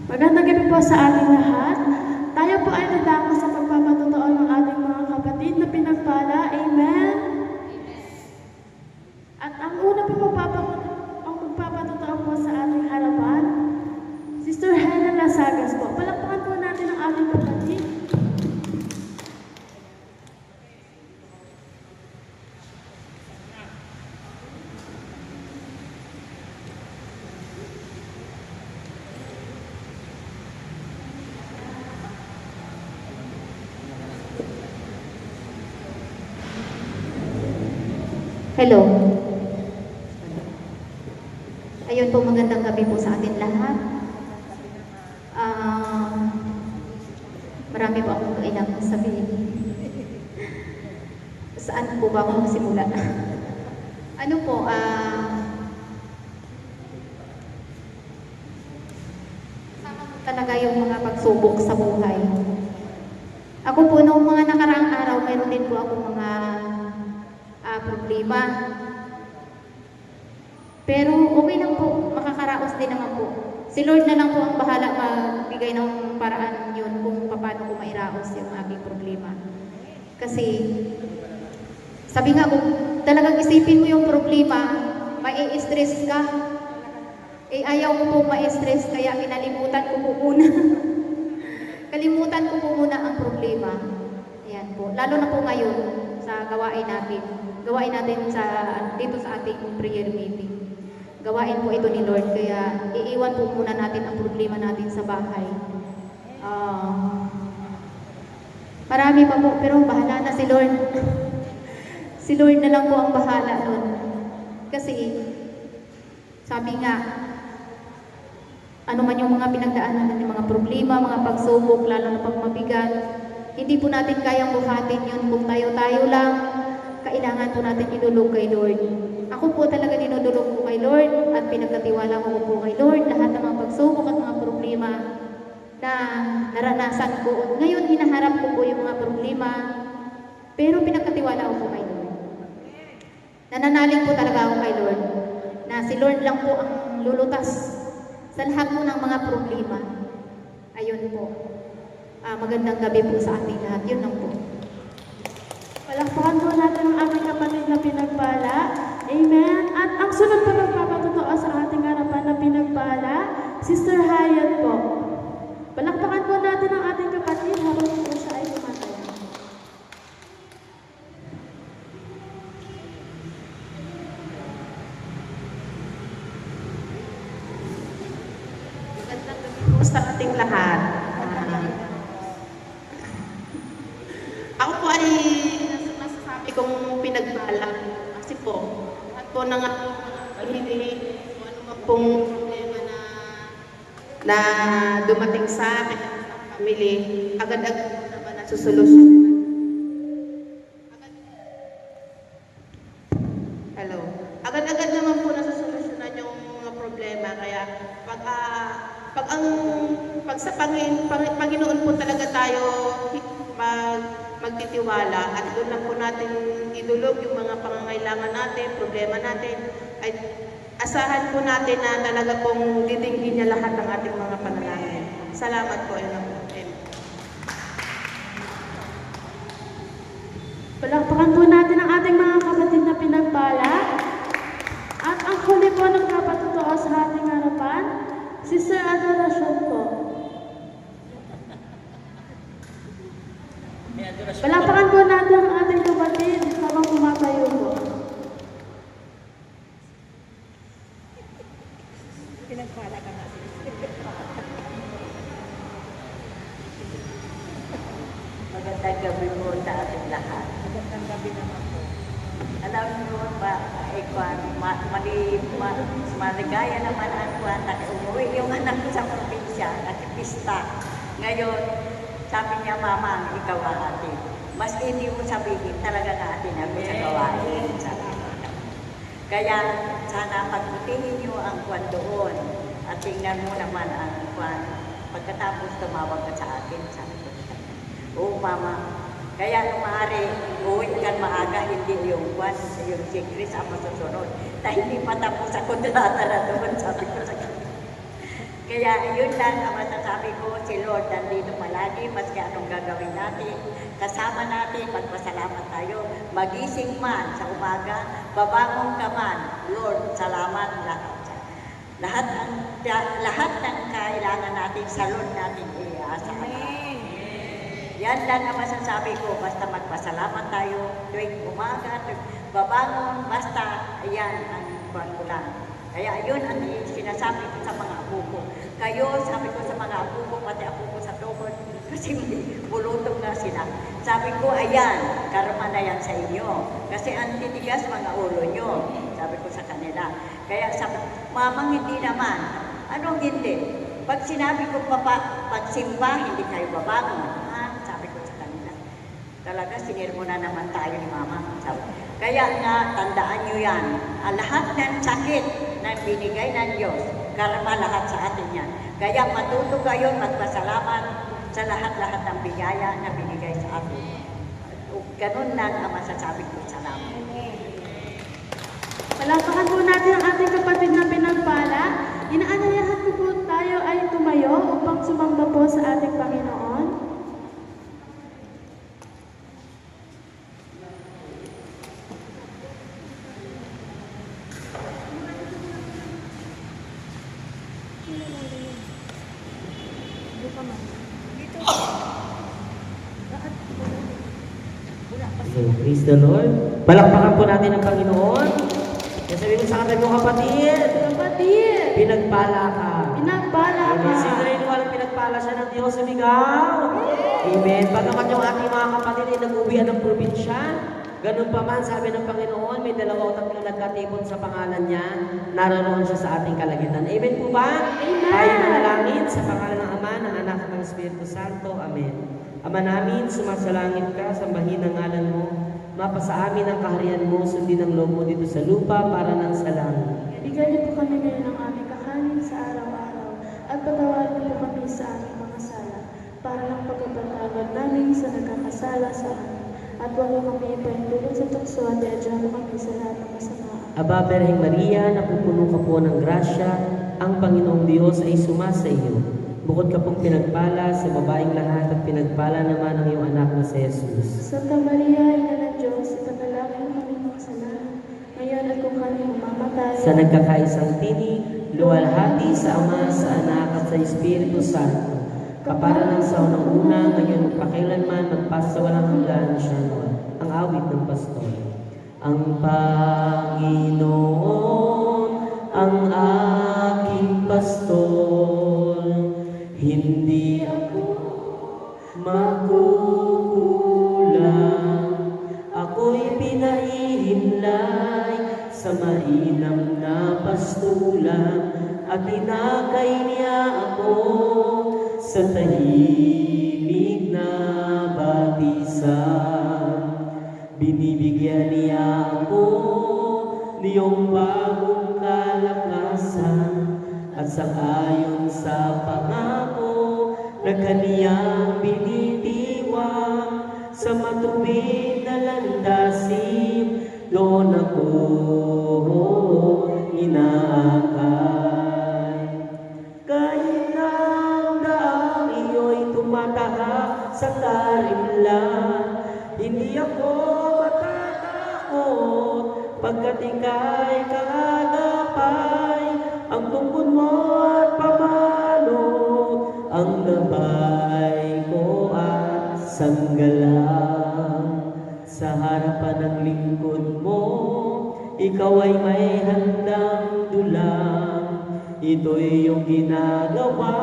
Magandang gabi po sa ating lahat. Tayo po ay nadako sa pagpapatotoo ng ating mga kapatid na pinagpala. Amen? At ang una po magpapatotoo po sa ating harapan, Sister Helen Lasagas po. Palakpakan po natin ang ating kapatid. Hello. Ayun po, magandang gabi po sa atin lahat. Marami po akong kailangan sabihin. Saan po ba ako magsimula? Ano po, kasama po talaga yung mga pagsubok sa buhay. Ako po, noong mga nakaraang araw, meron din po ako mga problema. Pero okay lang po, makakaraos din naman po. Si Lord na lang po ang bahala magbigay ng paraan yun kung paano ko mairaos yung aking problema. Kasi, sabi nga kung talagang isipin mo yung problema, mai-stress ka. Eh ayaw ko po ma-stress, kaya kinalimutan ko po muna. Kalimutan ko po muna ang problema. Ayan po, lalo na po ngayon sa gawain natin dito sa ating prayer meeting. Gawain po ito ni Lord, kaya iiwan po muna natin ang problema natin sa bahay. Marami pa po, pero bahala na si Lord. Si Lord na lang po ang bahala nun. Kasi, sabi nga, ano man yung mga pinagdaanan natin, mga problema, mga pagsubok, lalo na pag mabigat, hindi po natin kayang buhatin yun kung tayo-tayo lang. Kailangan po natin idulog kay Lord. Ako po talaga dinudulog po kay Lord at pinagkatiwala ko po kay Lord lahat ng mga pagsubok at mga problema na naranasan ko. Ngayon, hinaharap ko po yung mga problema, pero pinagkatiwala ko po kay Lord. Nananalig po talaga ako kay Lord na si Lord lang po ang lulutas sa lahat po ng mga problema. Ayun po. Magandang gabi po sa ating lahat. Yun lang po. Palakpakan po natin ang ating kapatid na pinagpala. Amen. At ang sunod po magpapatotoo sa ating harapan na pinagpala, Sister Hayat po. Palakpakan po natin ang ating kapatid habang po siya ay tumataya. Magandang gabi po sa ating lahat. Ako po ay nasasabi kong pinagpala kasi po, at po na nga hindi kung ano man pong problema na dumating sa akin at sa family, agad-agad naman nasusolusyon. Hello. Agad-agad naman po nasusolusyonan yung mga problema, kaya pag sa Panginoon po talaga tayo magtitiwala at doon lang po natin idulog yung mga pangangailangan natin, problema natin, ay asahan po natin na talaga pong didinggin niya lahat ng ating mga panalangin. Salamat po. Palakpakan po natin ang ating mga kapatid na pinagpala. At ang huli po nagpapatotoo sa ating harapan, Sister Adoracion po. Palakpakan po natin ang ating kapatid habang tumatayo po. Pinagpala ka na. Magandang gabi po sa ating lahat. Magandang gabi naman po. Alam niyo ba, maligaya naman ang kuwan na umuwi yung anak ko sa probinsya, nakipista. Ngayon, sabi niya, Mama, ikaw ang atin. Mas hindi mo sabihin, talaga na atin ako sa gawain. Kaya, sana pagbutihin niyo ang kuwan doon at tingnan mo naman ang kuwan. Pagkatapos tumawag ka sa atin, sabi ko. Oo, Mama. Kaya nung maaari, uwi ka maaga, hindi yung kuwan, yung si Chris ang masusunod. Dahil hindi pa tapos ako nilata na doon, sabi ko sa kanya. Kaya yun lang ang masasabi ko, si Lord nandito palagi, maski anong gagawin natin, kasama natin, magpasalamat tayo. Magising man sa umaga, babangon ka man, Lord, salamat lahat. Lahat ng kailangan natin sa Lord natin iasa. Yan lang ang masasabi ko, basta magpasalamat tayo tuwing umaga, tuwing babangon, basta yan ang buwan ko lang. Kaya yun ang sinasabi ko sa mga apo ko. Kayo, sabi ko sa mga apo ko, pati apo ko sa tukod, kasi bulutong na sila. Sabi ko, ayan, karma na yan sa inyo. Kasi ang titigas mga ulo nyo, sabi ko sa kanila. Kaya sabi, mamang hindi naman. Anong hindi? Pag sinabi ko, pagsimba, hindi kayo babangon. Sabi ko sa kanila. Talaga, sinirmo na naman tayo ni Mama. Sabi. Kaya nga, tandaan nyo yan. Lahat ng sakit na binigay ng Diyos, karma lahat sa atin yan. Kaya matuto kayo magpasalamat sa lahat-lahat ng biyaya na binigay sa atin. Ganun lang ang masasabi ko. Salamat. Palakpakan po natin ang ating kapatid na pinagpala. Inaanyayahan ko po tayo ay tumayo upang sumamba po sa ating Panginoon. So, praise the Lord. Palakpakan po natin ang Panginoon. Kaya sabihin mo sa katabi mo, kapatid, Kapatid, pinagpala ka. pinagpala ka. Amen. Sino rin walang pinagpala siya ng Diyos, sumigaw. Amen. Bagamat yung ating mga kapatid ay nag-uwian ng probinsya, ganun pa man, sabi ng Panginoon, may 2 o 3 nagkatipon sa pangalan niya, naroon siya sa ating kalagitan. Amen po ba? Amen. Tayo manalangin sa pangalan ng Ama, ng Anak, at ng Espiritu Santo. Amen. Ama namin, sumasalangit ka, sambahin ang ngalan mo, mapasa amin ang kaharian mo, sundin ang loob mo dito sa lupa para nang sa langit. Bigyan niyo po kami ngayon ng aming kakanin sa araw-araw at patawarin niyo po kami sa aming mga sala para lang pagkapatawad namin sa nagkakasala sa amin at huwag mo kami ipahintulot sa tukso at iadyahan mo kami sa lahat ng masama. Aba, Berheng Maria, napupuno ka po ng grasya, ang Panginoong Diyos ay sumasa iyo. Bukod ka pong pinagpala sa babaeng lahat at pinagpala naman ang iyong anak na si Jesus. Santa Maria, Ina ng Diyos, ipanalangin mo kami mga kasalanan, ngayon at kung kami mamamatay. Sa nagkakaisang tinig, luwalhati sa Ama, sa Anak at sa Espiritu Santo. Kapara ng sa unang-una, ngayon magpakilanman, magpasawalang hanggan siya noon. Ang awit ng pastor. Ang Panginoon, ang aking pastor, hindi ako makukulang. Ako'y pinahihimlay sa mainam na pastulang at tinakay niya ako sa tahimik na batisan. Binibigyan niya ako niyong bagong kalakasan at sangayon sa pangako na kaniyang binitiwang sa matuwid na landasin, doon ako inaakay. Kahit na ang daang iyo'y tumatahak sa tarimlan, hindi ako matatakot pagkat ika'y kaagapay. Ang tungkod mo at pamalo, ang gabay ko at sanggalang. Sa harapan ng lingkod mo, ikaw ay may handang dulang. Ito'y iyong ginagawa,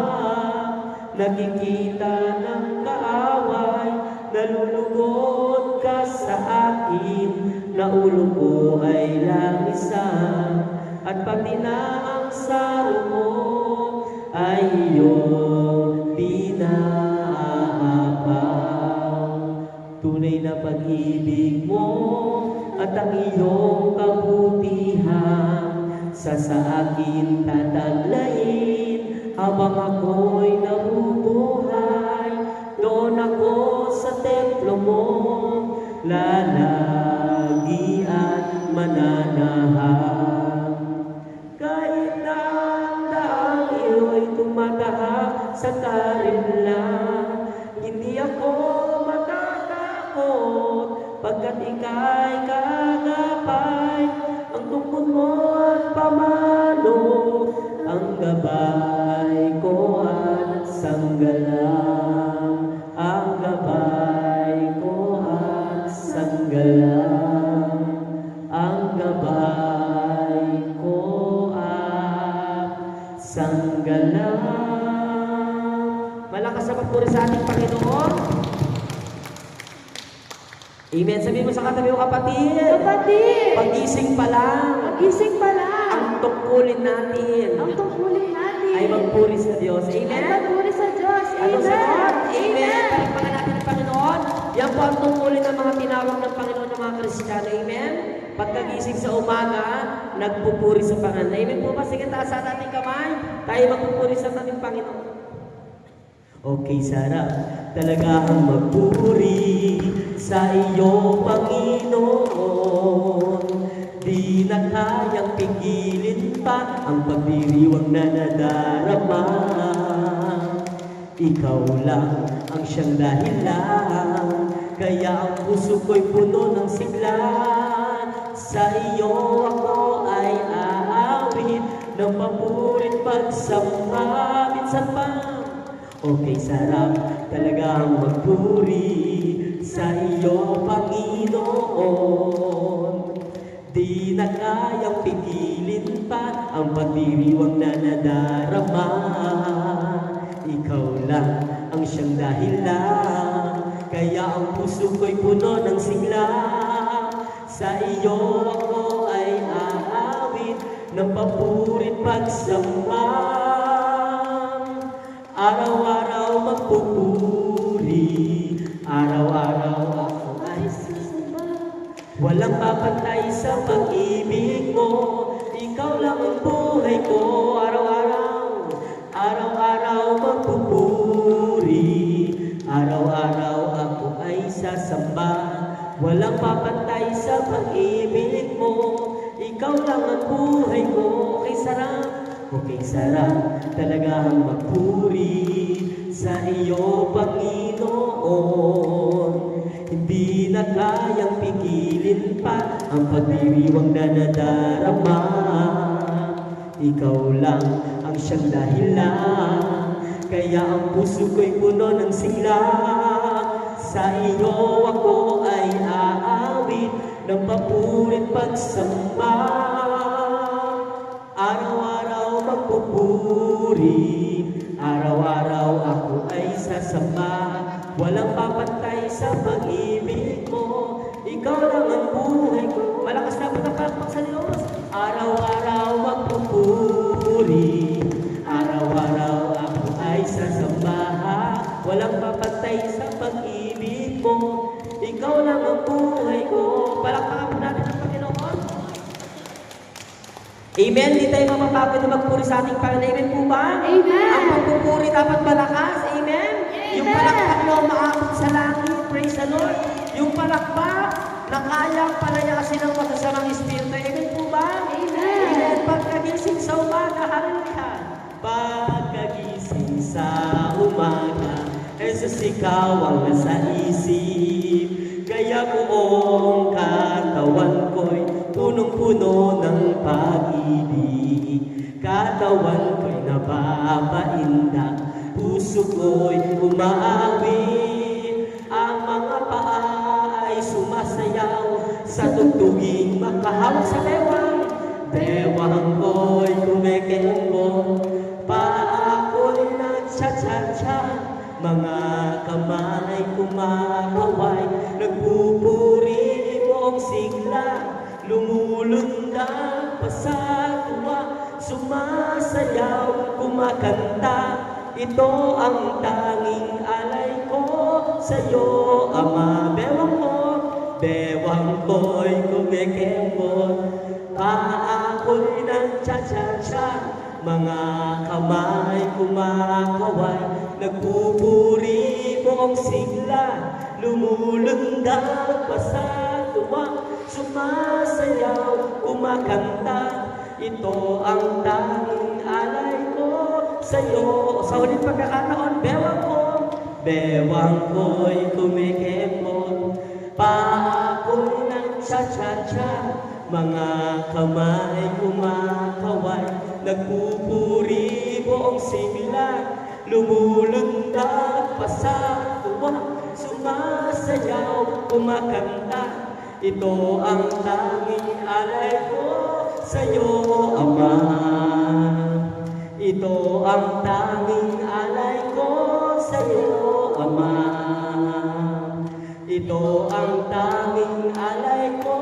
nakikita ng kaaway. Nalulugod ka sa akin, na ulo ko ay langisan, at pati na ang saro mo ay iyong pinaapaw. Tunay na pag-ibig mo at ang iyong kabutihan sa akin tataglayin habang ako'y nabubuhay. Doon ako sa templo mo, lalagi at mananahang. Kahit na ang daang iyo'y tumataha sa karimla. Hindi ako matatakot, pagkat ika'y kagapay. Ang tungkod mo at pamalo, ang gabay ko at sanggalang. Ang gabay ko at sanggalang. Ang gabay ko at sanggalang. Malakas na pagpuri sa ating Panginoon. Amen. Sabihin mo sa katabi mo, kapatid. Kapatid, Pagising pa lang, magising pa lang. ang tungkulin natin Ang tungkulin natin ay magpuri sa Diyos. ay Amen. magpuri sa Diyos. Ano sa Lord? Amen. Amen. Palakpakan natin ang Panginoon. Yan po ang tungkulin ng mga tinawag ng Panginoon ng mga Kristiyano. Amen. Pagkagising sa umaga, nagpupuri sa Panginoon. Amen po ba? Sige, taasan natin kamay. Tayo magpupuri sa ating Panginoon. Okay, sarap talaga ang magpuri sa iyo, Panginoon. Di na kayang pigilin pa ang pagdiriwang na nadarama. Ikaw lang ang siyang dahilan, kaya ang puso ko'y puno ng sigla. Sa iyo ako ay aawit ng papurit pagsamba. Minsan pa, okay, sarap talaga ang magpuri sa iyo, Panginoon. Di na kayang pigilin pa ang pagdiriwang na nadarama. Ikaw lang ang siyang dahilan, kaya ang puso ko'y puno ng sigla. Sa iyo ako ay aawit ng papurit pagsamba. Araw-araw magpupuri, araw-araw ako ay sasamba. Walang papantay sa pag-ibig mo, ikaw lang ang buhay ko. Araw-araw, araw-araw magpupuri, araw-araw ako ay sasamba. Walang papantay sa pag-ibig mo, ikaw lang ang buhay ko. Okay, sarap. Okay, sarap talagang magpuri sa iyo, Panginoon. Hindi na kayang pigilin pa ang pagdiriwang na nadarama. Ikaw lang ang siyang dahilan, kaya ang puso ko'y puno ng sigla. Sa iyo ako ay aawit ng papurit pagsamba. Araw-araw magpupuri, araw-araw ako ay sasamba. Walang papantay sa pag-ibig mo, ikaw lang ang buhay ko. Malakas na patapakpak sa Diyos. Araw-araw magpupuri, araw-araw ako ay sasamba. Walang papantay sa pag-ibig mo, ikaw lang ang buhay ko. Palakpakan po natin ang Panginoon. Amen. Di tayo mapapagod na magpuri sa ating Panginoon. Amen po ba? Amen. Ang pagpupuri dapat malakas. Amen. Yung palakpak na umaabot sa langit. Praise the Lord. Yung palakpak na kayang palayasin ng masasamang espiritu. Amen po ba? Amen. Amen. Pagkagising sa umaga, hallelujah. Pagkagising sa umaga, Jesus, ikaw ang nasa isip. Kaya buong katawan ko'y punong-puno ng pag-ibig. Katawan ko'y napapainda, puso ko'y umaawit. Ang mga paa ay sumasayaw sa tugtuging makahawak sa bewang. Bewang ko'y kumikembong, paa ko'y nagcha-cha-cha. Mga kamay kumakaway, nagpupuri buong sigla. Lumulundag pa sa tuwa, sumasayaw, kumakanta. Ito ang tanging alay ko sa'yo, Ama. Bewang ko'y kumikembot, paa ko'y nagcha-cha-cha. Mga kamay kumakaway, nagpupuri buong sigla. Lumulundag pa sa tuwa, sumasayaw, kumakanta. Ito ang tanging alay ko sa'yo. Sa huling pagkakataon, bewang ko'y kumikipot, paa ko'y nagcha-cha-cha, mga kamay kumakaway, nagpupuri buong simula, lumulundag pa sa tuwa, sumasayaw, kumakanta. Ito ang tanging alay ko sa'yo, Ama. Ito ang tanging alay ko sa'yo, Ama. Ito ang tanging alay ko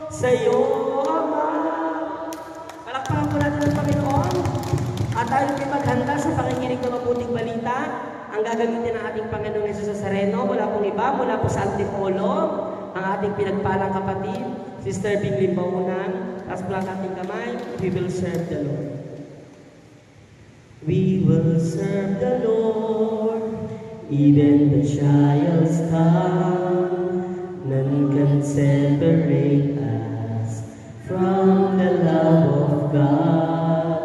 sa'yo, Ama. Palakpakan po natin ang Panginoon. At tayo ay maghanda sa pakikinig ng mabuting balita. Ang gagamitin ng ating Panginoon Jesus Nazareno, wala pong iba, mula po sa Antipolo, ang ating pinagpalang kapatid, Sister Bingling Baunan. Taas po lang ating kamay, we will serve the Lord. We will serve the Lord, even the trials come, none can separate us from the love of God.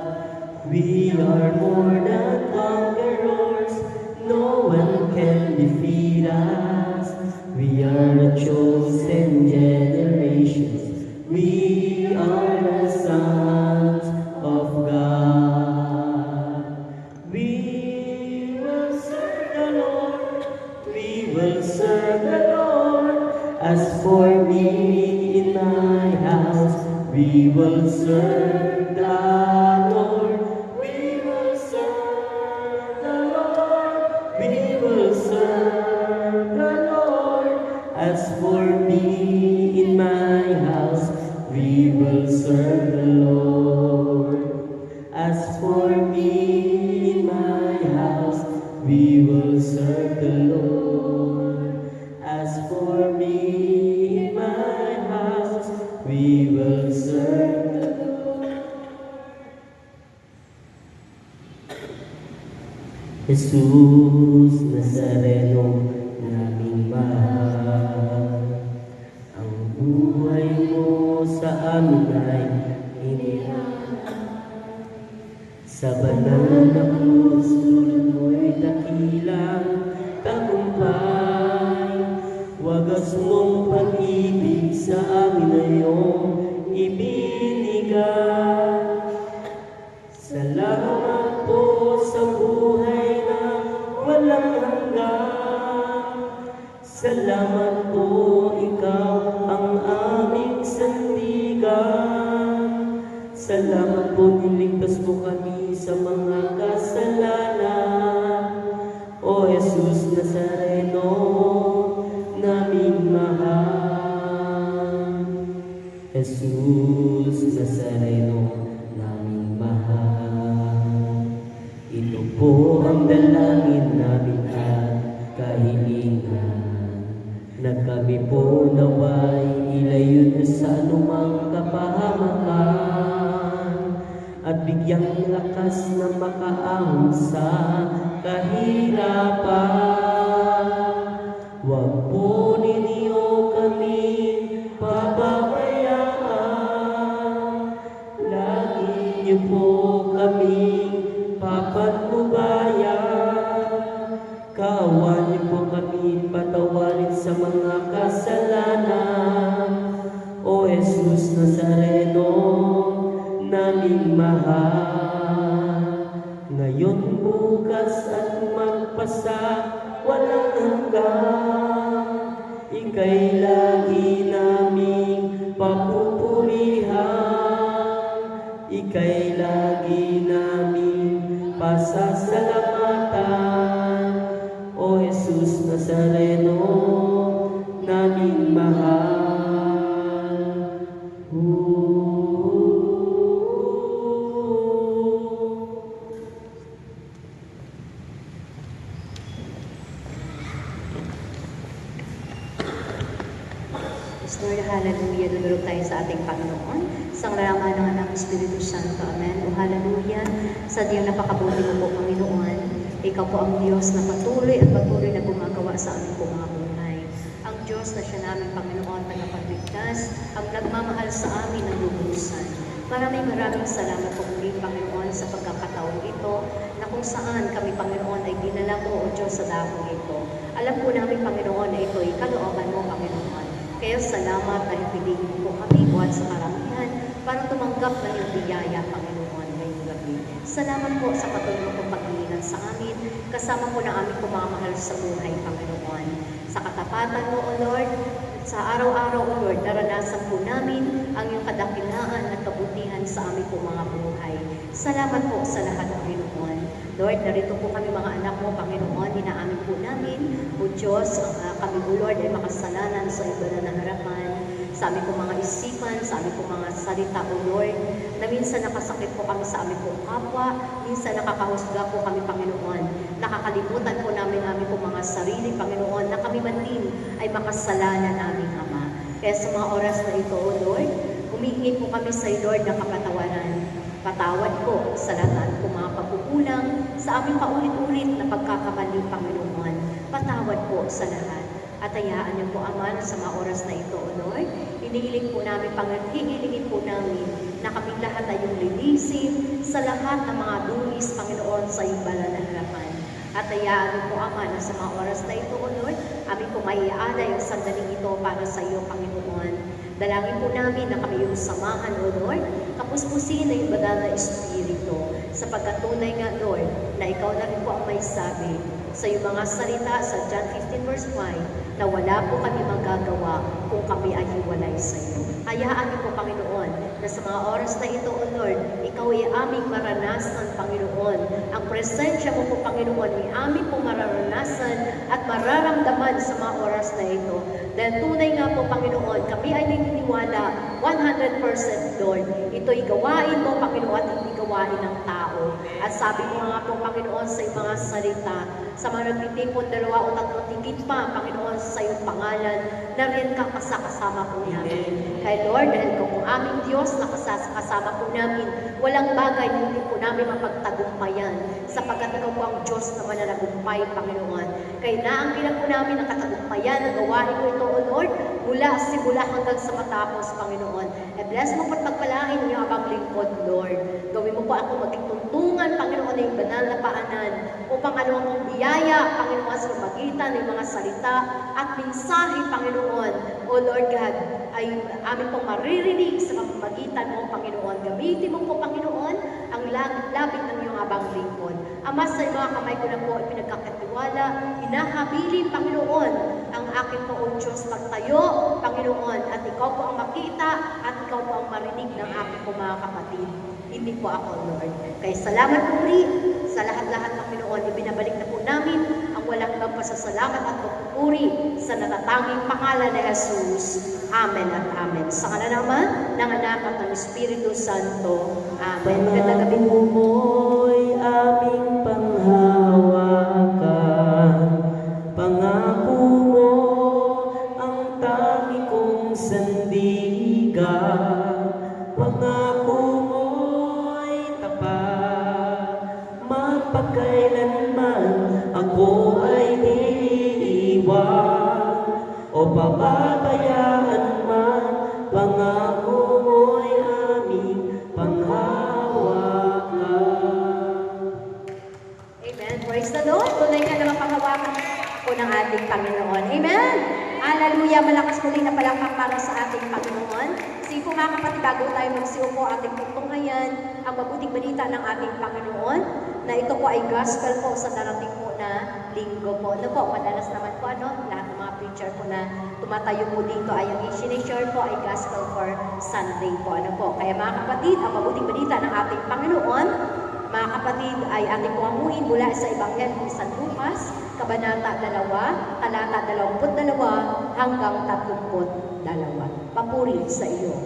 We are more than conquerors, no one can defeat us. We are the chosen generations, we are the sons of God. We will serve the Lord, we will serve the Lord. As for me in my house, we will serve the Lord. We will serve the Lord, we will serve the Lord. As for me in my house, we will serve the Lord. As for me in my house, we will serve the Lord. As for me in my house, we will serve the Lord. Jesus Nazareno, naming mahal, ang buhay mo sa amin ay inilaan. Sa banal na krus, tulad mo'y dakilang tagumpay. Wagas mong pag-ibig sa amin na iyong ibinigay. Salamat po sa buhay na walang hanggan. Salamat po, ikaw ang aming sandigan. Salamat po, niligtas mo kami sa mga kasalanan. O Jesus Nazareno, naming mahal. Jesus Nazareno, naming mahal. Ito po ang dalangin namin at kahilingan, na kami po naway ilayon sa anumang kapahamakan, at bigyang lakas na makaahon sa kahirapan. Huwag po ninyo kami pababayaan, lagi niyo po kami papatnubayan. Kaawan niyo po kami patawarin sa mga kasalanan. O Jesus Nazareno, naming mahal, ngayon, bukas at magpasa walang hanggan, ika'y lagi naming papupurihan, ika'y lagi naming pasasalamatan. O Jesus Nazareno, naming mahal. Lord, hallelujah. Dudurog tayo sa ating Panginoon. Sa ngalan ng Anak, Espiritu Santo. Amen. O hallelujah. Sa Diyang napakabuti mo po, Panginoon. Ikaw po ang Diyos na patuloy at patuloy na gumagawa sa aming po mga buhay. Ang Diyos na siya namin, Panginoon, tagapagligtas, ang nagmamahal sa amin ng lubulusan. Maraming salamat po muli, Panginoon, sa pagkakataon ito na kung saan kami, Panginoon, ay dinala mo, O Diyos, sa dakong ito. Alam po namin, Panginoon, na ito ay kalooban mo, Panginoon. Kaya salamat dahil piliin po kami buhat sa karamihan para tumanggap ng iyong biyaya, Panginoon, ngayong gabi. Salamat po sa patuloy mong pag-iingat sa amin, kasama po na aming pumamahal sa buhay, Panginoon. Sa katapatan mo, O Lord, sa araw-araw, O Lord, naranasan po namin ang iyong kadakilaan at kabutihan sa aming po mga buhay. Salamat po sa lahat, Panginoon. Lord, narito po kami mga anak mo, Panginoon, inaamin po namin, O Diyos, kami, O Lord, ay makasalanan sa iba na harapan, sa aming po mga isipan, sa aming po mga salita, O Lord, na minsan nakasakit po kami sa aming po kapwa, minsan nakakahusga po kami, Panginoon. Nakakalimutan po namin aming po mga sarili, Panginoon, na kami man din ay makasalanan naming Ama. Kaya sa mga oras na ito, O Lord, humihingi po kami sa iyo, Lord, ng kapatawaran. Patawad po sa lahat po mga pagkukulang, sa aming paulit-ulit na pagkakamali, Panginoon. Patawad po sa lahat. At hayaan niyo po, Ama, sa mga oras na ito, O Lord, hinihiling po namin, hihilingin po namin na kami lahat ay yung linisin sa lahat ng mga dulis, Panginoon, sa iyong banal na harapan. At hayaan niyo po, Ama, na sa mga oras na ito, O Lord, amin po maiaalay ang sandaling ito para sa iyo, Panginoon. Dalangin po namin na kami yung samahan, O Lord, kapuspusin na yung banal na Espiritu, sa pagkatunay nga, Lord, na ikaw na rin po ang may sabi sa iyong mga salita sa John 15 verse 5, na wala po kami magagawa kung kami ay hiwalay sa iyo. Hayaan niyo po, Panginoon, na sa mga oras na ito, O Lord, ikaw ay aming maranasan, Panginoon. Ang presensya mo po, Panginoon, ay aming po mararanasan at mararamdaman sa mga oras na ito. Dahil tunay nga po, Panginoon, kami ay naniniwala 100%, Lord. Ito'y gawain mo, Panginoon, at hindi gawain ng tao. At sabi mo nga po, Panginoon, sa iyong mga salita, sa mga nagtitipon, 2 o 3 tigit pa, Panginoon, sa iyong pangalan, na rin ka kasama po namin. Kaya Lord, dahil ikaw po aming Diyos na kasama po namin, walang bagay na hindi po namin mapagtagumpayan, sapagkat ikaw po ang Diyos na mananagumpay, Panginoon. Kaya naangkilan po namin ang katagumpayan na gawain mo ito, O Lord, mula simula hanggang sa matapos, Panginoon. E bless mo po at pagpalain niyo abang lingkod, Lord. Gawin mo po ako maging tuntungan, Panginoon, ng banal na paanan, upang ano ang biyaya, Panginoon, sa magitan ng mga salita at mensahe, Panginoon, O Lord God, ay amin pong maririnig sa pamamagitan mo, Panginoon. Gamitin mo po, Panginoon, ang labit ng iyong abang lingkod. Ama, sa mga kamay ko na po ay pinagkakatiwala, hinahabilin, Panginoon, ang akin po, O Diyos, magtayo, Panginoon, at ikaw po ang makita at ikaw po ang marinig ng aking po mga kapatid. Hindi po ako, Lord. Kaya salamat po rin sa lahat-lahat, Panginoon, ibinabalik na po namin ang walang ibang pasasalamat at pagpupuri sa natatanging pangalan ni Jesus. Amen at amen. Sa kanan naman ng Anak at ng Espiritu Santo. Amen. Magandang gabi po. mo'y aming panghawakan, pangako mo ang tangi kong sandigan, pangako mo'y tapat, magpakailanman ako ay iiwan o pababayaan man, pangako mo'y aming panghawakan. Amen. Praise the Lord. Tunay ka naman panghawakan po ng ating Panginoon. Amen. Hallelujah. Malakas muli na palakpak para sa ating Panginoon. Sige po mga kapatid, bago tayo magsiupo ating pagtunghayan ang mabuting balita ng ating Panginoon, na ito po ay gospel po sa darating po na linggo po. Ano po, madalas naman po, lahat ng mga preacher po na tumatayo po dito ay ang i-share po ay gospel for Sunday po. Ano po, kaya mga kapatid, ang mabuting balita ng ating Panginoon, mga kapatid, ay ating pumamuhin mula sa Ebanghelyo ni San Lucas, Kabanata 2, talata 22 hanggang 32. Papuri sa iyo.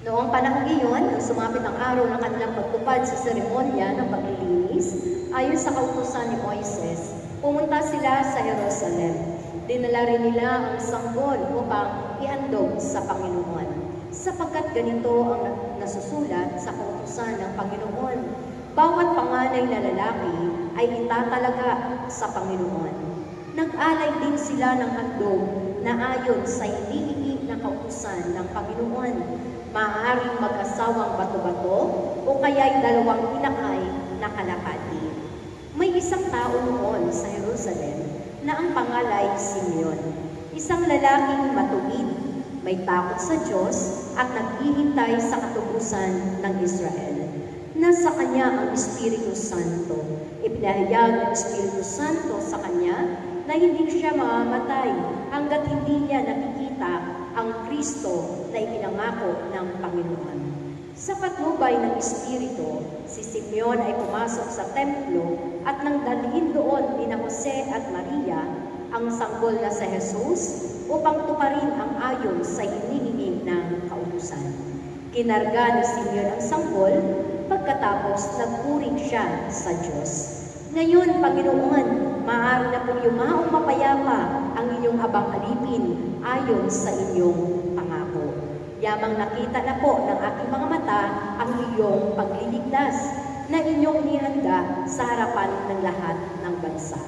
Noong panahon iyon, nang sumapit ang araw ng kanilang pagtupad sa seremonya ng paglilinis, ayon sa kautusan ni Moises, pumunta sila sa Jerusalem. Dinala rin nila ang sanggol upang ihandog sa Panginoon. Sapagkat ganito ang nasusulat sa kautusan ng Panginoon, bawat panganay na lalaki ay itatalaga sa Panginoon. Nag-alay din sila ng handog na ayon sa iniingi na kautusan ng Panginoon. maaaring mag-asawang bato-bato o kaya'y dalawang inakay na kalapati. May isang tao noon sa Jerusalem na ang pangalay Simeon, isang lalaking matuwid, may takot sa Diyos at naghihintay sa katubusan ng Israel. Nasa kanya ang Espiritu Santo. Ipinahayag ng Espiritu Santo sa kanya na hindi siya mamamatay hanggat hindi niya nakikita ang Kristo na ipinangako ng Panginoon. Sa patnubay ng Espiritu, si Simeon ay pumasok sa templo at nang dalhin doon ni Jose at Maria ang sanggol na si Jesus upang tuparin ang ayon sa hinihiling ng kautusan. Kinarga ni Simeon ang sanggol pagkatapos nagpuri siya sa Diyos. Ngayon, Panginoon, maaari na pong yumaong mapayapa ang inyong abang alipin ayon sa inyong pangako. Yamang nakita na po ng aking mga mata ang iyong pagliligtas na inyong nihanda sa harapan ng lahat ng bansa.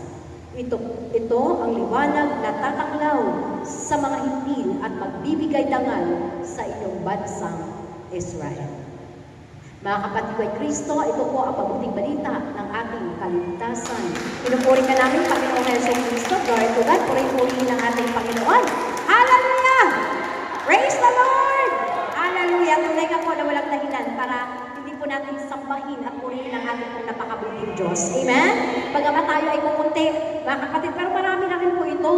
Ito ang liwanag na tataklaw sa mga himil at magbibigay dangal sa inyong bansang Israel. Mga kapatid kay Kristo, ito po ang mabuting balita ng ating kaligtasan. Pinupuri ka namin, Panginoong Hesus Kristo. Glory to God. Puri-purihin ang ating Panginoon. Hallelujah! Praise the Lord! Hallelujah! Tunay ka po na walang dahilan para hindi po natin sambahin at purihin ang ating pong napakabuting Diyos. Amen? Bagamat tayo ay kukunti, mga kapatid, pero marami na rin po ito.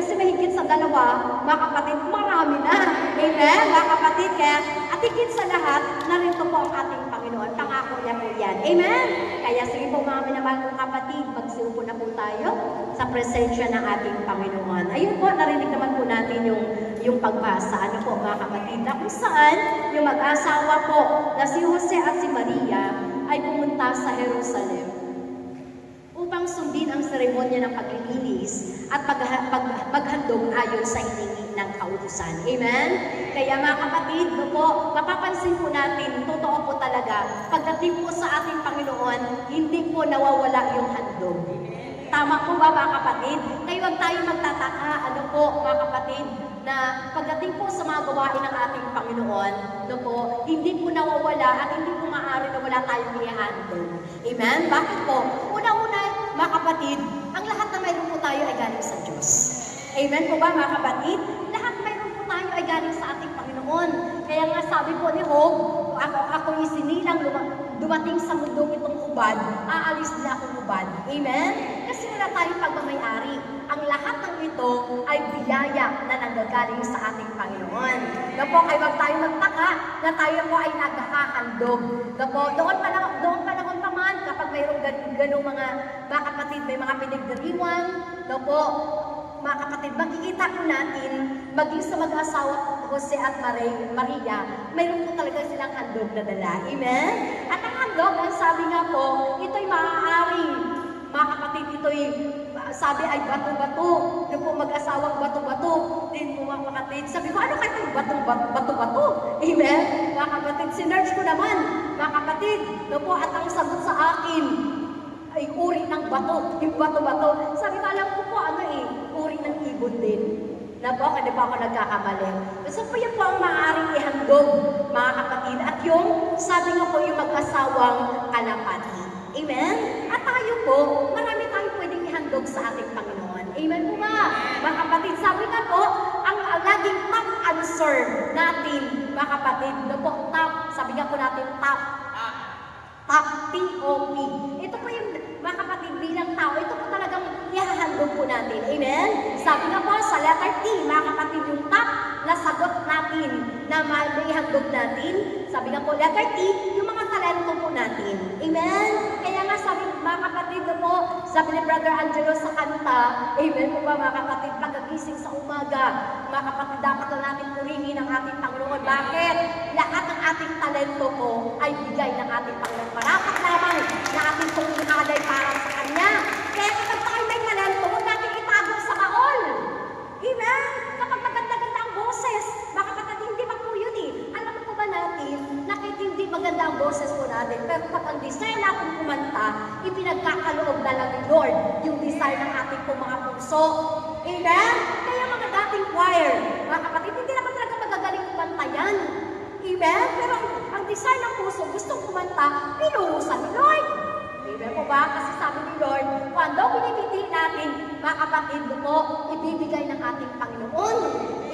Kasi mahigit sa dalawa, mga kapatid, marami na. Amen? Mga kapatid, kaya at higit sa lahat, narito po ang ating Panginoon. Pangako niya po yan. Amen? Kaya sige po mga minamahal kong kapatid, magsiupo na po tayo sa presensya ng ating Panginoon. Ayun po, narinig naman po natin yung pagbasa. Ano po mga kapatid, na kung saan yung mag-asawa po na si Jose at si Maria ay pumunta sa Jerusalem upang sundin ang seremonya ng paglilinis at maghandog ayon sa hiningi ng kautusan. Amen? Kaya mga kapatid, po, mapapansin po natin, totoo po talaga, pagdating po sa ating Panginoon, hindi po nawawala yung handog. Tama po ba mga kapatid? Kaya huwag tayo magtataka, ano po mga kapatid, na pagdating po sa mga gawain ng ating Panginoon, no po, hindi po nawawala at hindi po maaari na wala tayong ihahandog. Amen? Bakit po? Una-una, mga kapatid, ang lahat na mayroon po tayo ay galing sa Diyos. Amen po ba mga kapatid? Lahat mayroon po tayo ay galing sa ating Panginoon. Kaya nga sabi po ni Job, ako isinilang dumating sa mundong itong hubad, aalis na akong hubad. Amen? Kasi wala tayong pagmamayari. Ang lahat ng ito ay biyaya na nanggagaling sa ating Panginoon. Napo, kaya wag tayo magtaka na tayo po ay naghahandog. Napo, doon pa naman pa man, kapag mayroong ganong mga kapatid, may mga pinagdiriwang, napo, mga kapatid, makikita po natin, maging sa mag-asawa Jose at Maria, mayroon po talaga silang handog na dala. Amen? At ang handog, ang sabi nga po, ito'y maaaring, mga kapatid, ito'y sabi ay bato-bato. Yung po mag-asawang bato-bato. Din po mga kapatid, sabi ko, ano kayo bato-bato? Amen? Mga kapatid, sinerge ko naman, mga kapatid, no po, at ang sagot sa akin, ay uri ng bato, yung bato-bato. Sabi ko, alam ko po, uri ng ibon din. Na po, hindi pa ako nagkakamali. So po yun po ang maaaring ihandog, mga kapatid. At yung, sabi nga po, yung mag-asawang kalapati. Amen? At tayo po, marami tayong pwedeng ihandog sa ating Panginoon. Amen po ba? Mga kapatid, sabi nga po, ang laging top answer natin, mga kapatid, na po, top, sabi nga po natin, top, T-O-P. Ito po yung, mga kapatid, bilang tao, ito po talagang ihahandog po natin. Amen? Sabi nga po, sa letter T, mga kapatid, yung top na sagot natin, na maihandog natin. Sabi nga po, letter T, yung mga talento po natin. Amen? Kaya nga sabi, mga kapatid, po, sabi ni Brother Angelo sa kanta, amen po ba mga kapatid, pagkagising sa umaga, mga kapatid, dapat na natin purihin ang ating Panginoon. Bakit? Lahat ng ating talento po ay bigay ng ating Panginoon. Parapat lamang na ating pong ihalay para sa Kanya. Kaya kapag tayo may talento, huwag natin itago sa baol. Amen? Kapag maganda-ganda ang boses, mga kapatid, hindi pa po yun eh. Alam po ba natin, na kahit hindi maganda ang boses po natin, pero pag ang desire natin kumanta, ipinagkakaloob na lang ni Lord yung desire ng ating pong mga puso. Amen? Kaya mga dating choir, mga kapatid, hindi naman talaga magagaling kumanta yan. Amen? Pero ang design ng puso, gustong kumanta, pinuhusan ni Lord. Amen po ba? Kasi sabi ni Lord, kung daw binibigay natin, mga kapatid po, ibibigay ng ating Panginoon.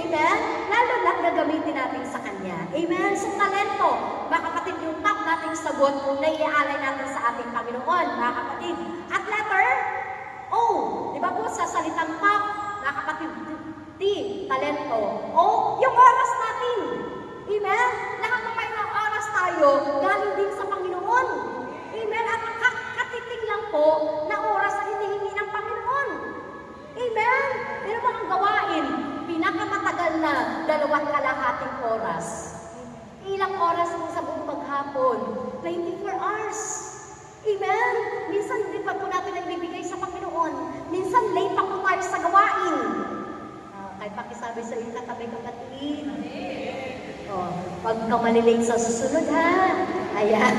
Amen? Lalo na gagamitin natin sa Kanya. Amen? So talento, mga kapatid, yung top nating sagot na iaalay natin sa ating Panginoon, mga kapatid. At letter O, di ba po sa salitang top, mga kapatid, T, talento. O, yung oras natin. Amen? Lahat na may oras tayo, galing din sa Panginoon. Amen? At katiting lang po na oras na hinihingi ng Panginoon. Amen? Meron bang ang gawain? Pinakamatagal na 2.5 oras. Ilang oras mo sa buong maghapon? 24 hours. Amen? Minsan hindi pa po natin na ibibigay sa Panginoon. Minsan late pa po tayo sa gawain. Kahit pakisabi sa iyo, katabi kapatid. Oh, pag ka malilate sa susunod ha. Ayan.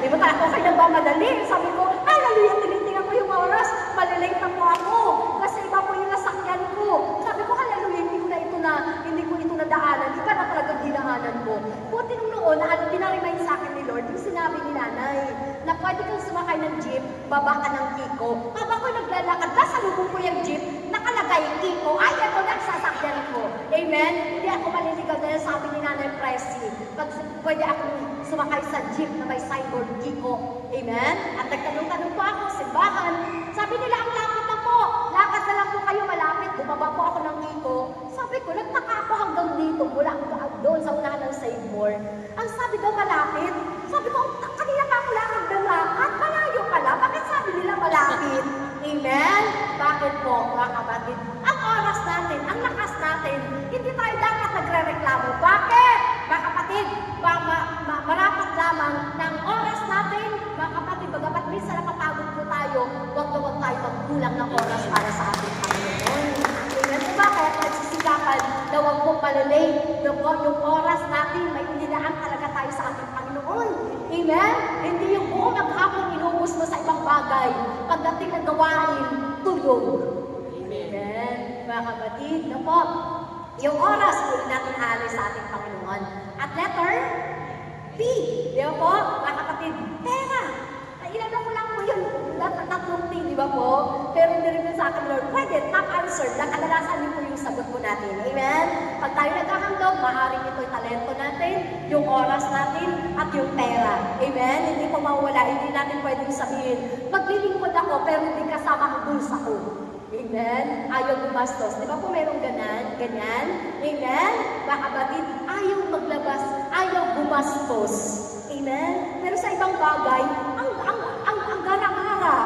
Di ba ako kayo nagmamadali? Sabi ko, hallelujah, tinitingnan ko yung oras. Malilate na po ako. Kasi iba po yung nasakyan ko. Sabi ko, hallelujah, hindi ko ito nadaanan. Iba na talagang dinaanan ko. Buti nung noon, pinaremind sa akin ni Lord, yung sinabi ni nanay, na pwede kang sumakay ng jeep, baba ka ng Kiko. Habang ko naglalakad, nasalubong ko yung jeep, nakalagay Kiko, ay, ito nagsasakyan ko. Amen? Hindi ako maliligaw dahil sabi ni Nanay Presi, pag pwede akong sumakay sa jeep na may signboard Kiko. Amen? At nagtanong-tanong po ako, simbahan. Sabi nila, ang lapit na po. Lakad na lang po kayo malapit. Bumaba po ako ng Kiko. Sabi ko, nagtaka ako hanggang dito, mula doon sa unahan ng Seymour. Ang sabi daw malapit. Sabi ko, kanina pa ako lakad ng lakad. Malayo pala. Bakit sabi nila malapit? Amen? Bakit po, mga kapatid? Ang oras natin, ang lakas natin, hindi tayo dapat nagre-reklamo. Bakit? Mga kapatid, marapat lamang ng oras natin, mga kapatid, bagamat minsan napapagod po tayo, huwag na huwag tayo magkulang ng oras para sa ating Panginoon. Amen? So bakit? Nagsisikapan na huwag po palilay, yung oras natin, may inilaan talaga tayo sa ating Panginoon. Amen? Hindi yung buong maghapon inubos mo sa ibang bagay. Pagdating ng gawain, tulog. Amen? Mga kapatid, na po, yung oras, huli natin aalay sa ating Panginoon. At letter P. Di ba po, mga kapatid? Pera. Ilan ko lang po yun. Tatlong T, di ba po? Pero hindi rin sa akin, Lord. Pwede, top answer. Kadalasan din po yung sagot po natin. Amen? Pag tayo nagkahandog, maaaring ito yung talento natin, yung oras natin, at yung pera. Amen? Hindi po mawala. Hindi natin pwedeng sabihin, maglilingkod ako, pero hindi kasama ang bulsa ko. Amen? Ayaw gumastos. Di ba po merong ganyan? Amen? Mga kapatid, ayaw maglabas, ayaw gumastos. Amen? Pero sa ibang bagay, ang gara-gara.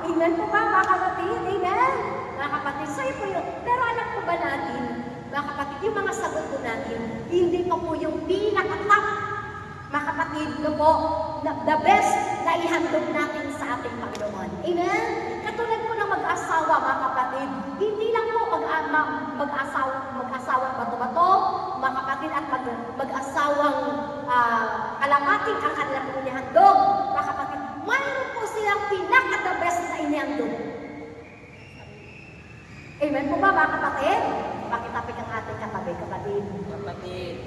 Amen po ba, mga kapatid? Amen? Mga kapatid, sa'yo po yun. Pero alam po ba natin, mga kapatid, yung mga sagot po natin, hindi pa po yung pinaka-top, mga kapatid, no po, the best na ihandog natin sa ating Panginoon. Amen? Katulad po ng mag-asawa, mga kapatid, hindi lang po mag-asawang bato-bato, mga kapatid, at mag-asawang kalamating ang kanilang inihandog, mga kapatid, mayroon po silang pinaka-the best na inihandog. Amen po ba, mga kapatid? Pakitapik ang ating katabi, kapatid.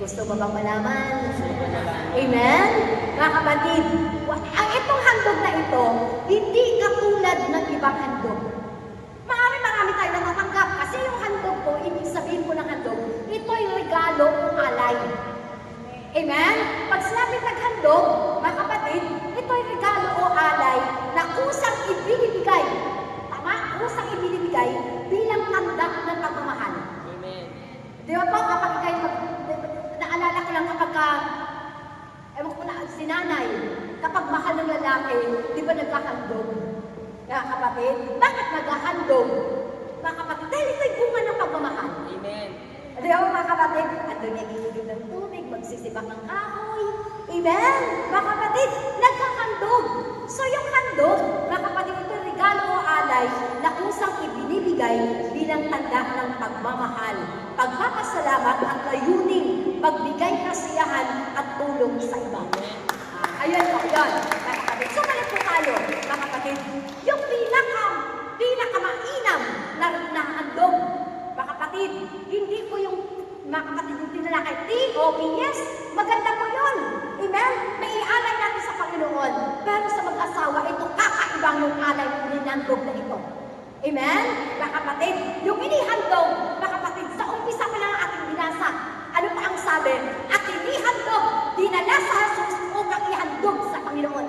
Gusto mo bang malaman? Amen? Mga kapatid, ang itong handog na ito, hindi katulad ng ibang handog. Marami tayo natatanggap kasi yung handog po, ibig sabihin po ng handog, ito'y regalo o alay. Amen? Pag sinabi naghandog, mga kapatid, ito'y regalo o alay na kusang ibinibigay. Tama? Kusang ibinibigay bilang tanda ng pagmamahal. Amen. Di ba po, kapag kayo naalala ko lang kapag ewan ko na, si nanay, kapag mahal ng lalaki, di ba nagkahandog? Mga kapatid, bakit nagkahandog? Mga kapatid, dahil ito'y bunga ng pagmamahal. Amen. Di ba mga kapatid, ando niya gilugod ng tubig, magsisibak ng kahoy. Amen. Mga kapatid, nagkahandog. So yung handog, mga kapatid, ito'y regalo o alay na kusang ibinibigay bilang tanda ng pagmamahal, pagpapasalamat at layuning, pagbigay kasiyahan at tulong sa iba. Ayun po, yun, mga kapatid. So, balik po tayo, mga kapatid. Yung pinakamainam na handog, mga kapatid, hindi po yung mga kapatid, yung tinala kay T-O-P-S, maganda po yun. Amen? May ialay natin sa Panginoon. Pero sa mag-asawa, ito kakaibang yung alay ninandog na ito. Amen? Mga kapatid, yung inihandog, mga kapatid, sa umpisa pa lang ang ating binasa. Ano pa ang sabi? At inihandog, dinala sa Jesus upang ihandog sa Panginoon.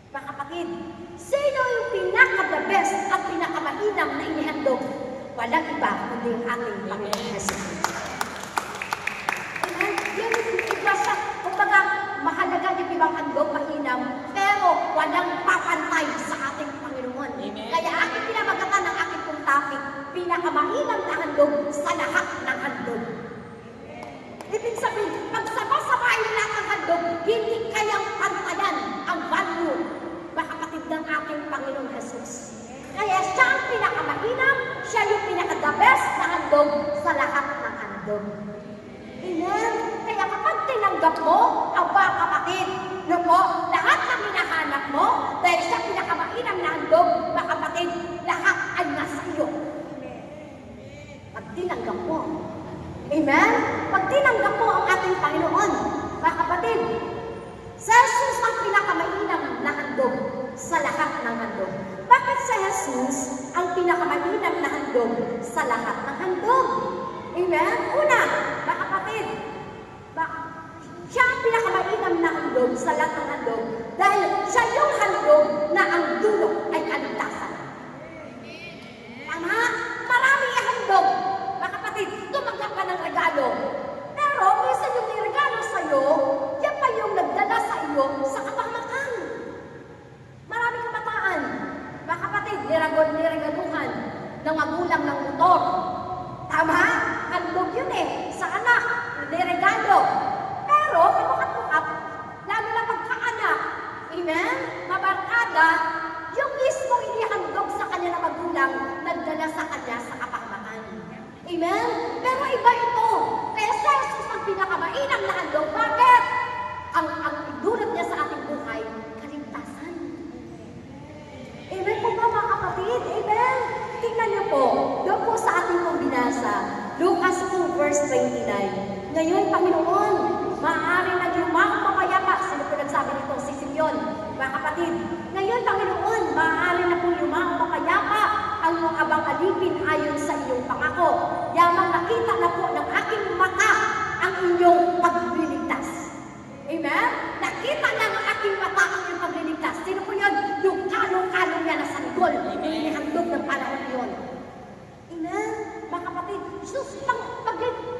Mga kapatid, sino yung pinaka-the best at pinaka-mainam na inihandog? Walang iba kundi ang ating Panginoon Jesus. Amen? Yan yung iba siya. Kumbaga, mahalaga yung ibang handog, mainam, pero walang papantay sa ating Panginoon. Kaya aking pinamagatan ng aking pong topic, pinaka-mainam na handog sa lahat ng handog. Ibig sabihin, pag sabay-sabayin lahat ng handog, hindi kayang pantayan ang value, mga kapatid ng aking Panginoon Jesus. Kaya siya ang pinakamainam, siya yung pinaka-the best na handog sa lahat ng handog. Amen? Kaya kapag tinanggap mo, aba kapatid, no po, lahat ng hinahanap mo, dahil siya pinakamainam na handog, mga kapatid, lahat ay nasa iyo. Pag tinanggap mo, amen? Pag tinanggap mo ang ating Panginoon, mga kapatid, si Jesus ang pinakamainam na handog sa lahat ng handog. Bakit si Jesus ang pinakamainam na handog sa lahat ng handog? Amen? Una, mga kapatid, siya ang pinakamainam na handog sa lahat ng handog dahil siya yung handog na ang dulo ay kaligtasan. Tama? Marami ang handog. Mga kapatid, tumanggap ka ng regalo. Pero minsan yung niregalo sa'yo, yan pa yung nagdala sa iyo sa kapahamakan. Maraming kabataan. Mga kapatid, niregaluhan ng magulang ng motor. Tama? Handog yun sa anak, niregalo. Pero, kamukat-mukat, lalo na pagkaanak, amen? Mabarkada, yung mismo inihandog sa kanya na magulang, nagdala sa kanya sa kapahamakan. Amen? Pero iba ito. Kaya si Jesus ang pinakamainam na handog. Bakit? Ang idulot niya sa ating buhay, kaligtasan. Amen po ba mga kapatid? Amen? Tingnan niyo po, doon po sa ating pong binasa, Lucas 2 verse 29. Ngayon, Panginoon, maaari na lumang papayapa. Sino po nagsabi nito? Si Simeon. Mga kapatid, ngayon, Panginoon, maaari na po lumang papayapa ang mga abang alipin ayon sa iyong pangako. Yamang nakita na po ng aking mata ang inyong pagliligtas. Amen? Nakita na ng aking mata ang inyong pagliligtas. Sino po yun? Yung kalong-kalong niya na sanggol. Inihandog ng panahon yun. Amen? Mga kapatid,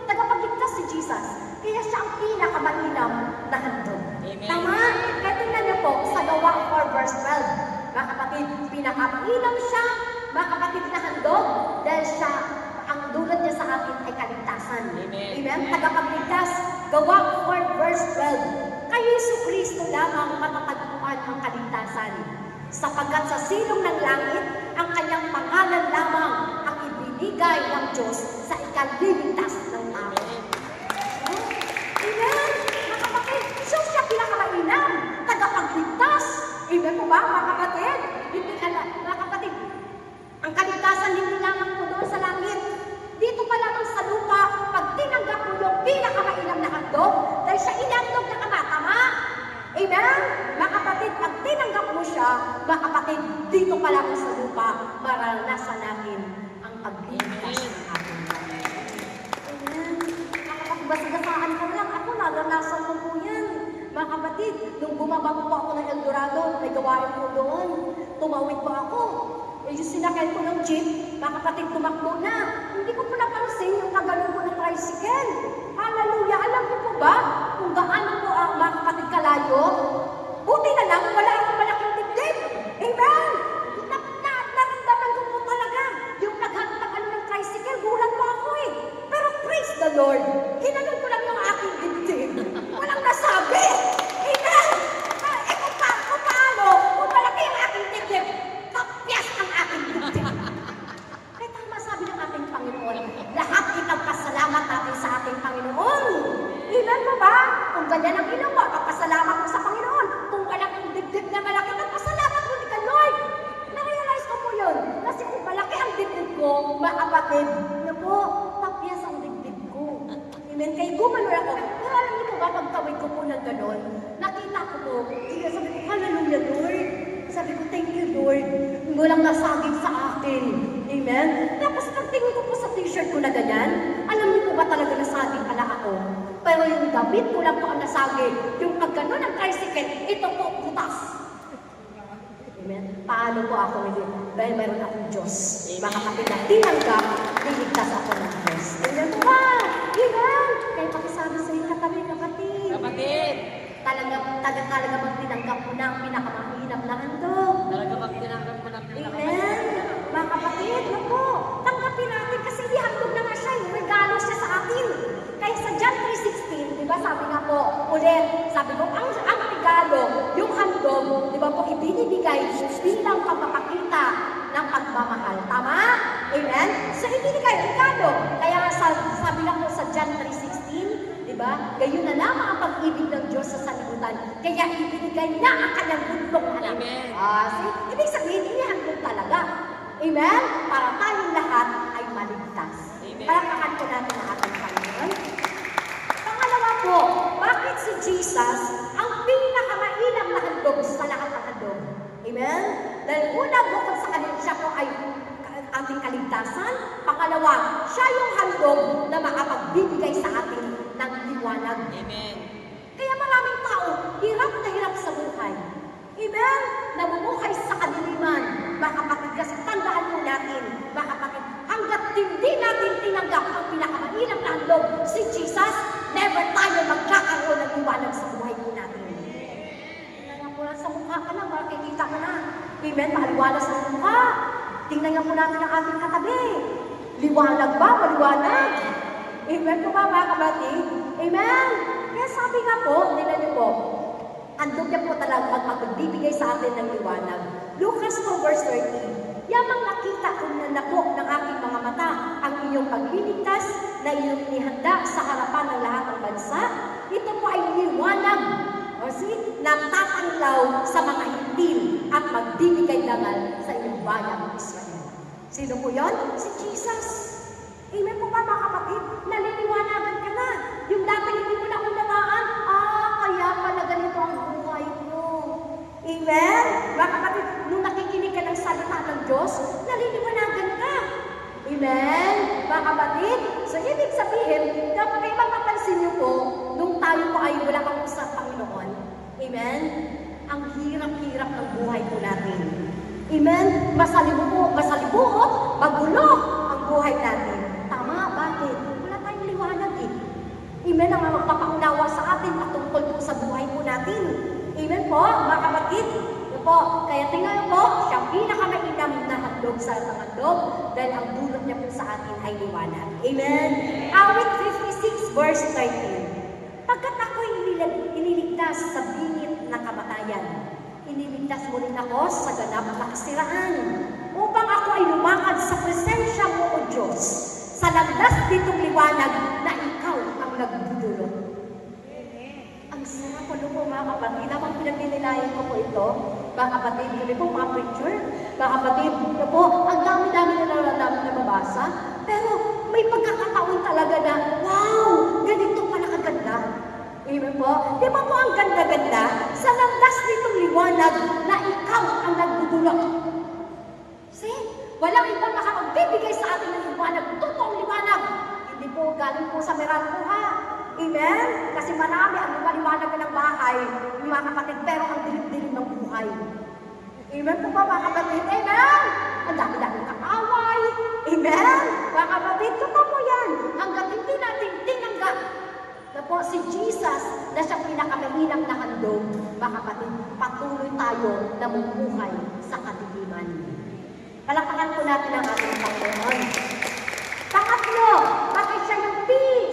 tagapagligtas si Jesus. Kaya siya ang pinakamainam na handog. Tama? Kaya tingnan niyo po sa Gawa 4 verse 12. Mga kapatid, pinakamainam siya, mga kapatid na handog, dahil siya, ang dulot niya sa atin ay kaligtasan. Amen? Tagapagligtas, Gawa 4 verse 12. Kay Jesu-Kristo lamang matatagpuan ang kaligtasan. Sapagkat sa silong ng langit, ang kanyang pangalan lamang ang ibinigay ng Diyos sa ikaliligtas ng tao. Amen? Mga kapatid, siya pinakamainam, tagapagligtas. Amen po ba, mga kapatid? Hindi ka na, mga kapatid, ang kaligtasan hindi lamang po doon sa langit. Dito pa lamang sa lupa, pag tinanggap mo yung pinakamainam na handog, dahil siya inandog na kamatama. Amen? Mga kapatid, pag tinanggap mo siya, mga kapatid, dito pa lamang sa lupa, maranasan natin ang pagligtas ng ating buhay. Amen? Mga kapatid, basigasaan ko lang, ako naranasan ko po yan. Mga kapatid, nung bumaba po ako ng El Dorado, may gawain po doon, tumawid po ako. Yung sinakay ko ng jeep, mga kapatid, tumakbo na. Hindi ko po napansin yung kagano'n po ng tricycle. Hallelujah! Alam niyo po ba kung gaano po ang mga kapatid kalayo? Buti na lang, wala akong malaking dibdib. Amen! Naramdaman ko po talaga yung naghagtagan ng tricycle. Gulat po ako Pero praise the Lord, ginanon ko lang yung aking dibdib. Walang nasabi. Amen! Kung paano, kung malaki ang aking dibdib, kapyas ang aking dibdib. Kaya tama sabi ng ating Panginoon, lahat ipagpasalamat natin sa ating Panginoon. Amen mo ba? Kung ganyan ang ginawa, pagpasalamat mo sa Panginoon. Kung walang dibdib hallelujah, Lord. Sabi ko, thank you, Lord. Walang nasaging sa akin. Amen? Tapos pagtingin ko po sa t-shirt ko na ganyan, alam niyo po ba talaga nasaging pala ako? Pero yung damit ko lang po ang nasagi. Yung pag gano'n ang tricycle, ito po, butas. Amen? Paano po ako naging? Dahil mayroon akong Diyos. Baka kapila, tinanggap, liligtas ako ng Diyos. Amen po ba? Amen? Kaya pakisabi sa inyo kami, kapatid. Kapatid! Talaga bang tinanggap mo na ang pinakamahirap na handog? Talaga bang tinanggap mo na Amen? Mga kapatid, ako, tanggapin natin kasi ihandog na nga siya, yung regalo siya sa atin. Kaya sa John 3:16, di ba sabi nga po, ulit, sabi ko, ang regalo, yung handog, di ba po, ibinibigay bilang pagpapakita ng pagmamahal. Tama? Amen? So, ibinigay regalo. Kaya nga sabi nga po sa John 3:16, di ba? Gayon na lamang ang pag-ibig ng Diyos sa sanlibutan. Kaya ibinigay niya ang kanyang bundok anak. Amen. Ibig sabihin, inihandog talaga. Amen? Para tayong lahat ay maligtas. Amen. Palakpakan po natin ang ating Panginoon. Pangalawa po, bakit si Jesus ang pinakamainam na handog sa lahat ng handog? Amen? Dahil una, bukod sa kanila, siya po ay ating kaligtasan. Pangalawa, siya yung handog na makapagbibigay sa atin ng liwanag. Amen. Kaya maraming tao, hirap na hirap sa buhay. Amen? Namumuhay sa kadiliman. Mga kapatid, kasi tandaan po natin, mga kapatid, hanggat hindi natin tinanggap ang pinakamainam na handog, si Jesus, never tayo magkakaroon ng liwanag sa buhay po natin. Tingnan nga po lang sa mukha ka na, makikita ka na. Amen? Maliwanag sa mukha. Tingnan nga po natin ang ating katabi. Liwanag ba? Maliwanag? Amen po ba, mga kapatid? Amen? Kaya sabi nga po, tingnan niyo po, andog niya po talaga magbibigay sa atin ng liwanag. Lucas 4 verse 13, yamang nakita ko na nako ng aking mga mata ang inyong pagliligtas na inyong inihanda sa harapan ng lahat ng bansa. Ito po ay liwanag na tatanglaw sa mga hintil at magbibigay dangal sa inyong bayang Israel. Sino po yon? Si Jesus. Amen po ba, mga kapatid? Naliliwanagan ka na. Yung dati hindi mo na unawaan, kaya pala ganito ang buhay mo. Amen? Mga kapatid, nung nakikinig ka ng salita ng Diyos, naliliwanagan ka. Amen? Mga kapatid, so ibig sabihin, dapat kayo mapapansin niyo po, nung tayo po ay wala kang sa Panginoon. Amen? Ang hirap-hirap ng buhay po natin. Amen? Masalibuot, magulo ang buhay natin. Tama, bakit? Wala tayong liwanag eh. Amen ang magpapaunawa sa atin patungkol po sa buhay po natin. Amen po, mga kapatid. Ito po, kaya tingnan po, siyang pinakamainam na handog sa handog dahil ang dulot niya po sa atin ay liwanag. Amen? Awit 56 verse 13. Pagkat ako'y iniligtas sa bingit na kamatayan, iniligtas mo rin ako sa ganap na kasiraan, upang ako ay lumakad sa presensya mo, O Diyos, sa landas ditong liwanag na ikaw ang nagdudulot. Ang sarap po mga kapatid, habang pinagninilayan ko po ito, mga kapatid, yun po mga preacher, mga kapatid, yun po, ang dami-dami na nababasa, pero may pagkakataon talaga na, wow, ganito pala kaganda. Amen po? Di ba po ang ganda-ganda sa landas nitong liwanag na ikaw ang nagdudulot? See? Walang ibang makapagbibigay sa atin ng liwanag, totoong liwanag. Hindi po galing po sa Meralco ha. Amen? Kasi marami ang liwanag ng bahay, mga kapatid, pero ang dilim-dilim ng buhay. Amen po ba, mga kapatid? Amen? Ang dami-dami kakaway. Amen? Mga kapatid, totoo po yan. Hanggang hindi natin tinanggap na po si Jesus na siyang pinakamainam na handog, mga kapatid, patuloy tayo na mamuhay sa kadiliman. Palakpakan po natin ang ating Panginoon. Pangatlo, bakit siya yung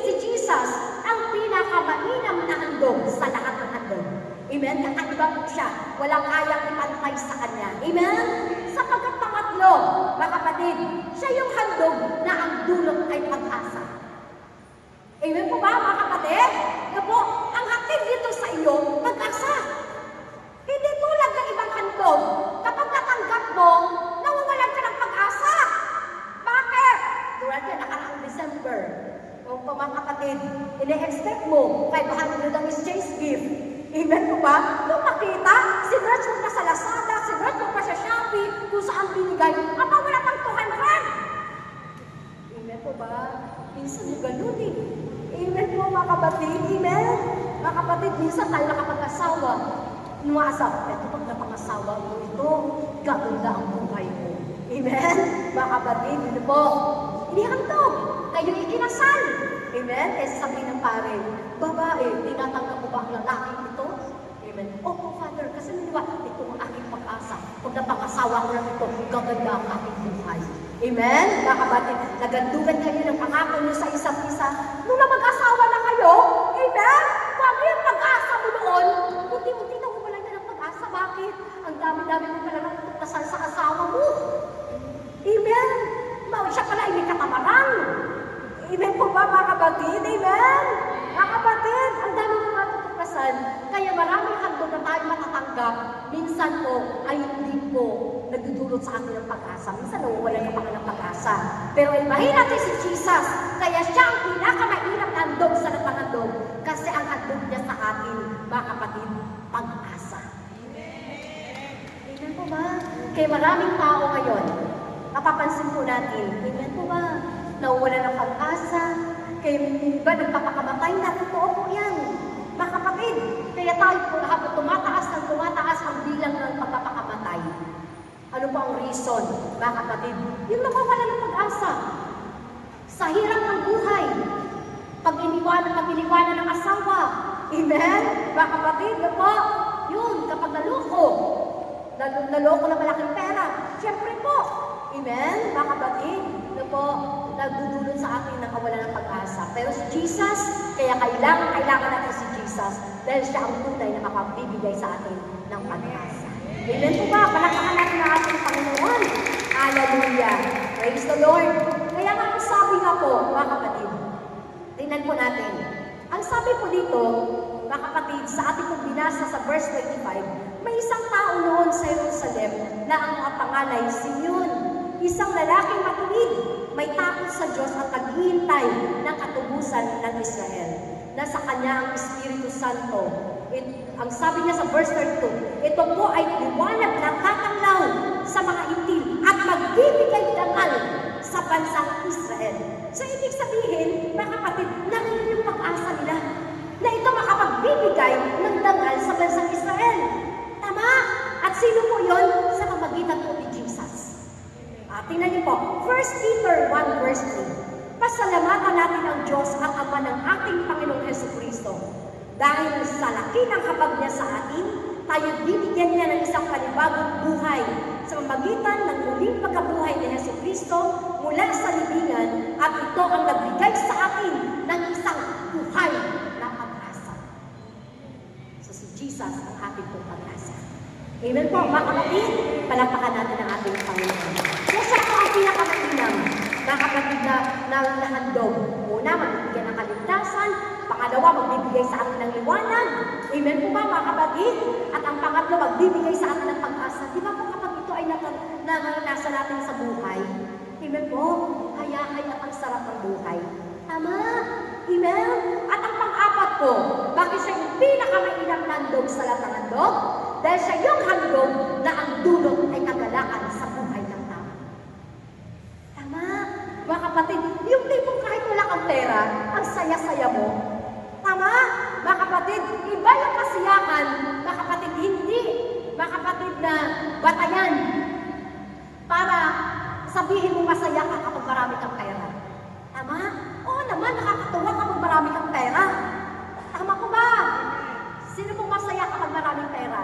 si Jesus ang pinakamainam na handog sa lahat ng handog? Amen? Kakaiba po siya. Walang kayang ipantay sa Kanya. Amen? Sapagkat pangatlo, mga kapatid, siya yung handog na ang dulot ay pag-asa. Amen po ba, mga kapatid? Na po, ang hatid dito sa iyo, pag-asa. Hindi tulad ng ibang handog. Kapag natanggap mo, nawawalan ka ng pag-asa. Bakit? Tulad yan, nakaraang December. O mga kapatid, ine-expect mo 500 ang exchange gift. Amen po ba? Nung kita, sinerch mo pa sa Lazada, sinerch mo pa sa Shopee, kung saan binigay, apa wala pang 200. Amen po ba? Minsan yung ganun eh. Amen po mga kapatid, amen. Mga kapatid, minsan tayo nakapag-asawa. Nuwasap, eto pag napangasawa mo ito, gaganda ang buhay mo. Amen? Mga kapatid, yun po. Inihandog, kayo ikinasal. Amen? Kasi sabihin ng pare, babae, tinatanggap mo ba ang lalaki ito? Amen. Opo, Father, kasi naniwa, ito ang aking pag-asa. Pag napangasawa ko lang ito, gaganda ang aking buhay. Amen? Mga kapatid, nagandugan kayo ng pangako niyo sa isa't isa. Nung na mag-asawa na kayo, amen? Kung ano yung pag-asa mo noon, unti-unti na wala na ng pag-asa. Bakit? Ang dami-dami mo pala ng kasal sa asawa mo. Amen? Siya pala ay may katamaran. Amen po ba mga kapatid? Amen? Mga kapatid, ang dami mo matutuklasan. Kaya maraming handog na tayo matatanggap. Minsan po ay hindi po nagdudulot sa atin ng pag-asa. Minsan nawawalan ka pa ng pag-asa. Pero imahin natin si Jesus. Kaya siya ang pinakamahirap na handog sa handog. Kasi ang handog niya sa atin, mga kapatid, pag-asa. Amen po ba? Kaya maraming tao ngayon, napapansin po natin, amen po ba? Nawawala ng pag-asa, kaya iba nagpapakamatay na, totoo po yan. Mga kapatid, kaya tayo po habang tumataas ang bilang ng pagpapakamatay. Ano po ang reason, mga kapatid? Yung nawawala ng pag-asa. Sa hirap ng buhay, pag iniwanan ng asawa, amen? Mga kapatid, yun po, yun, kapag naloko ng malaking pera, syempre po, amen? Mga kapatid, yun po, nagdudulot sa atin na kawalan ng pag-asa. Pero si Jesus, kaya kailangan natin si Jesus dahil siya ang tunay na makapagbibigay sa atin ng pag-asa. Amen po ba? Palakpakan natin ang ating Panginoon. Hallelujah! Praise the Lord! Kaya nga ang sabi nga po, mga kapatid, tingnan po natin. Ang sabi po dito, mga kapatid, sa ating pong binasa sa verse 25, may isang tao noon sa Jerusalem na ang mga pangalay Simeon. Isang lalaking matuwid, may takot sa Diyos at naghihintay ng katubusan ng Israel. Nasa kanya ang Espiritu Santo. Ang sabi niya sa verse 32, ito po ay liwanag na tatanglaw sa mga itim at magbibigay dangal sa bansang Israel. So, ibig sabihin, mga kapatid, nangyayari yung pag-asa nila na ito makapagbibigay ng dangal sa bansang Israel. Tama? At sino po yun? Sa pamagitan po ni Jesus. Tingnan niyo po, 1 Peter 1 verse 3. Pasalamatan natin ang Diyos, ang Ama ng ating Panginoong Jesucristo. Dahil sa laki ng habag niya sa atin, tayo binigyan niya ng isang panibagong buhay sa pamamagitan ng muling pagkabuhay ni Jesucristo mula sa libingan, at ito ang nagbigay sa atin ng isang buhay na pag-asa. So si Jesus ang ating pong pag-asa. Amen po, mga kapatid, palakpakan natin ang ating Panginoon. Kung siya po ang pinakamainam, mga kapatid na handog. Una, magbibigyan ng kaligtasan. Pangalawa, magbibigay sa atin ng liwanag. Amen po ba, mga kapatid? At ang pangatlo, magbibigay sa atin ng pag-asa. Di ba po kapag ito ay naranasan natin sa buhay? Amen po? Hayahay at ang sarap ng buhay. Tama? Amen? At ang pang-apat po, bakit siya yung pinakamainam na handog sa lahat ng handog? Dahil siya yung handog na ang dulot ay kagalakan sa buhay ng tao. Tama? Mga kapatid, yung tipong kahit wala kang pera, ang saya-saya mo. Tama? Mga kapatid, iba yung kasiyahan. Mga kapatid, hindi. Mga kapatid na batayan para sabihin mo masaya ka kapag marami kang pera. Tama? Oo naman, nakakatuwa kapag marami kang pera. Tama ko ba? Sino pong masaya kapag maraming pera?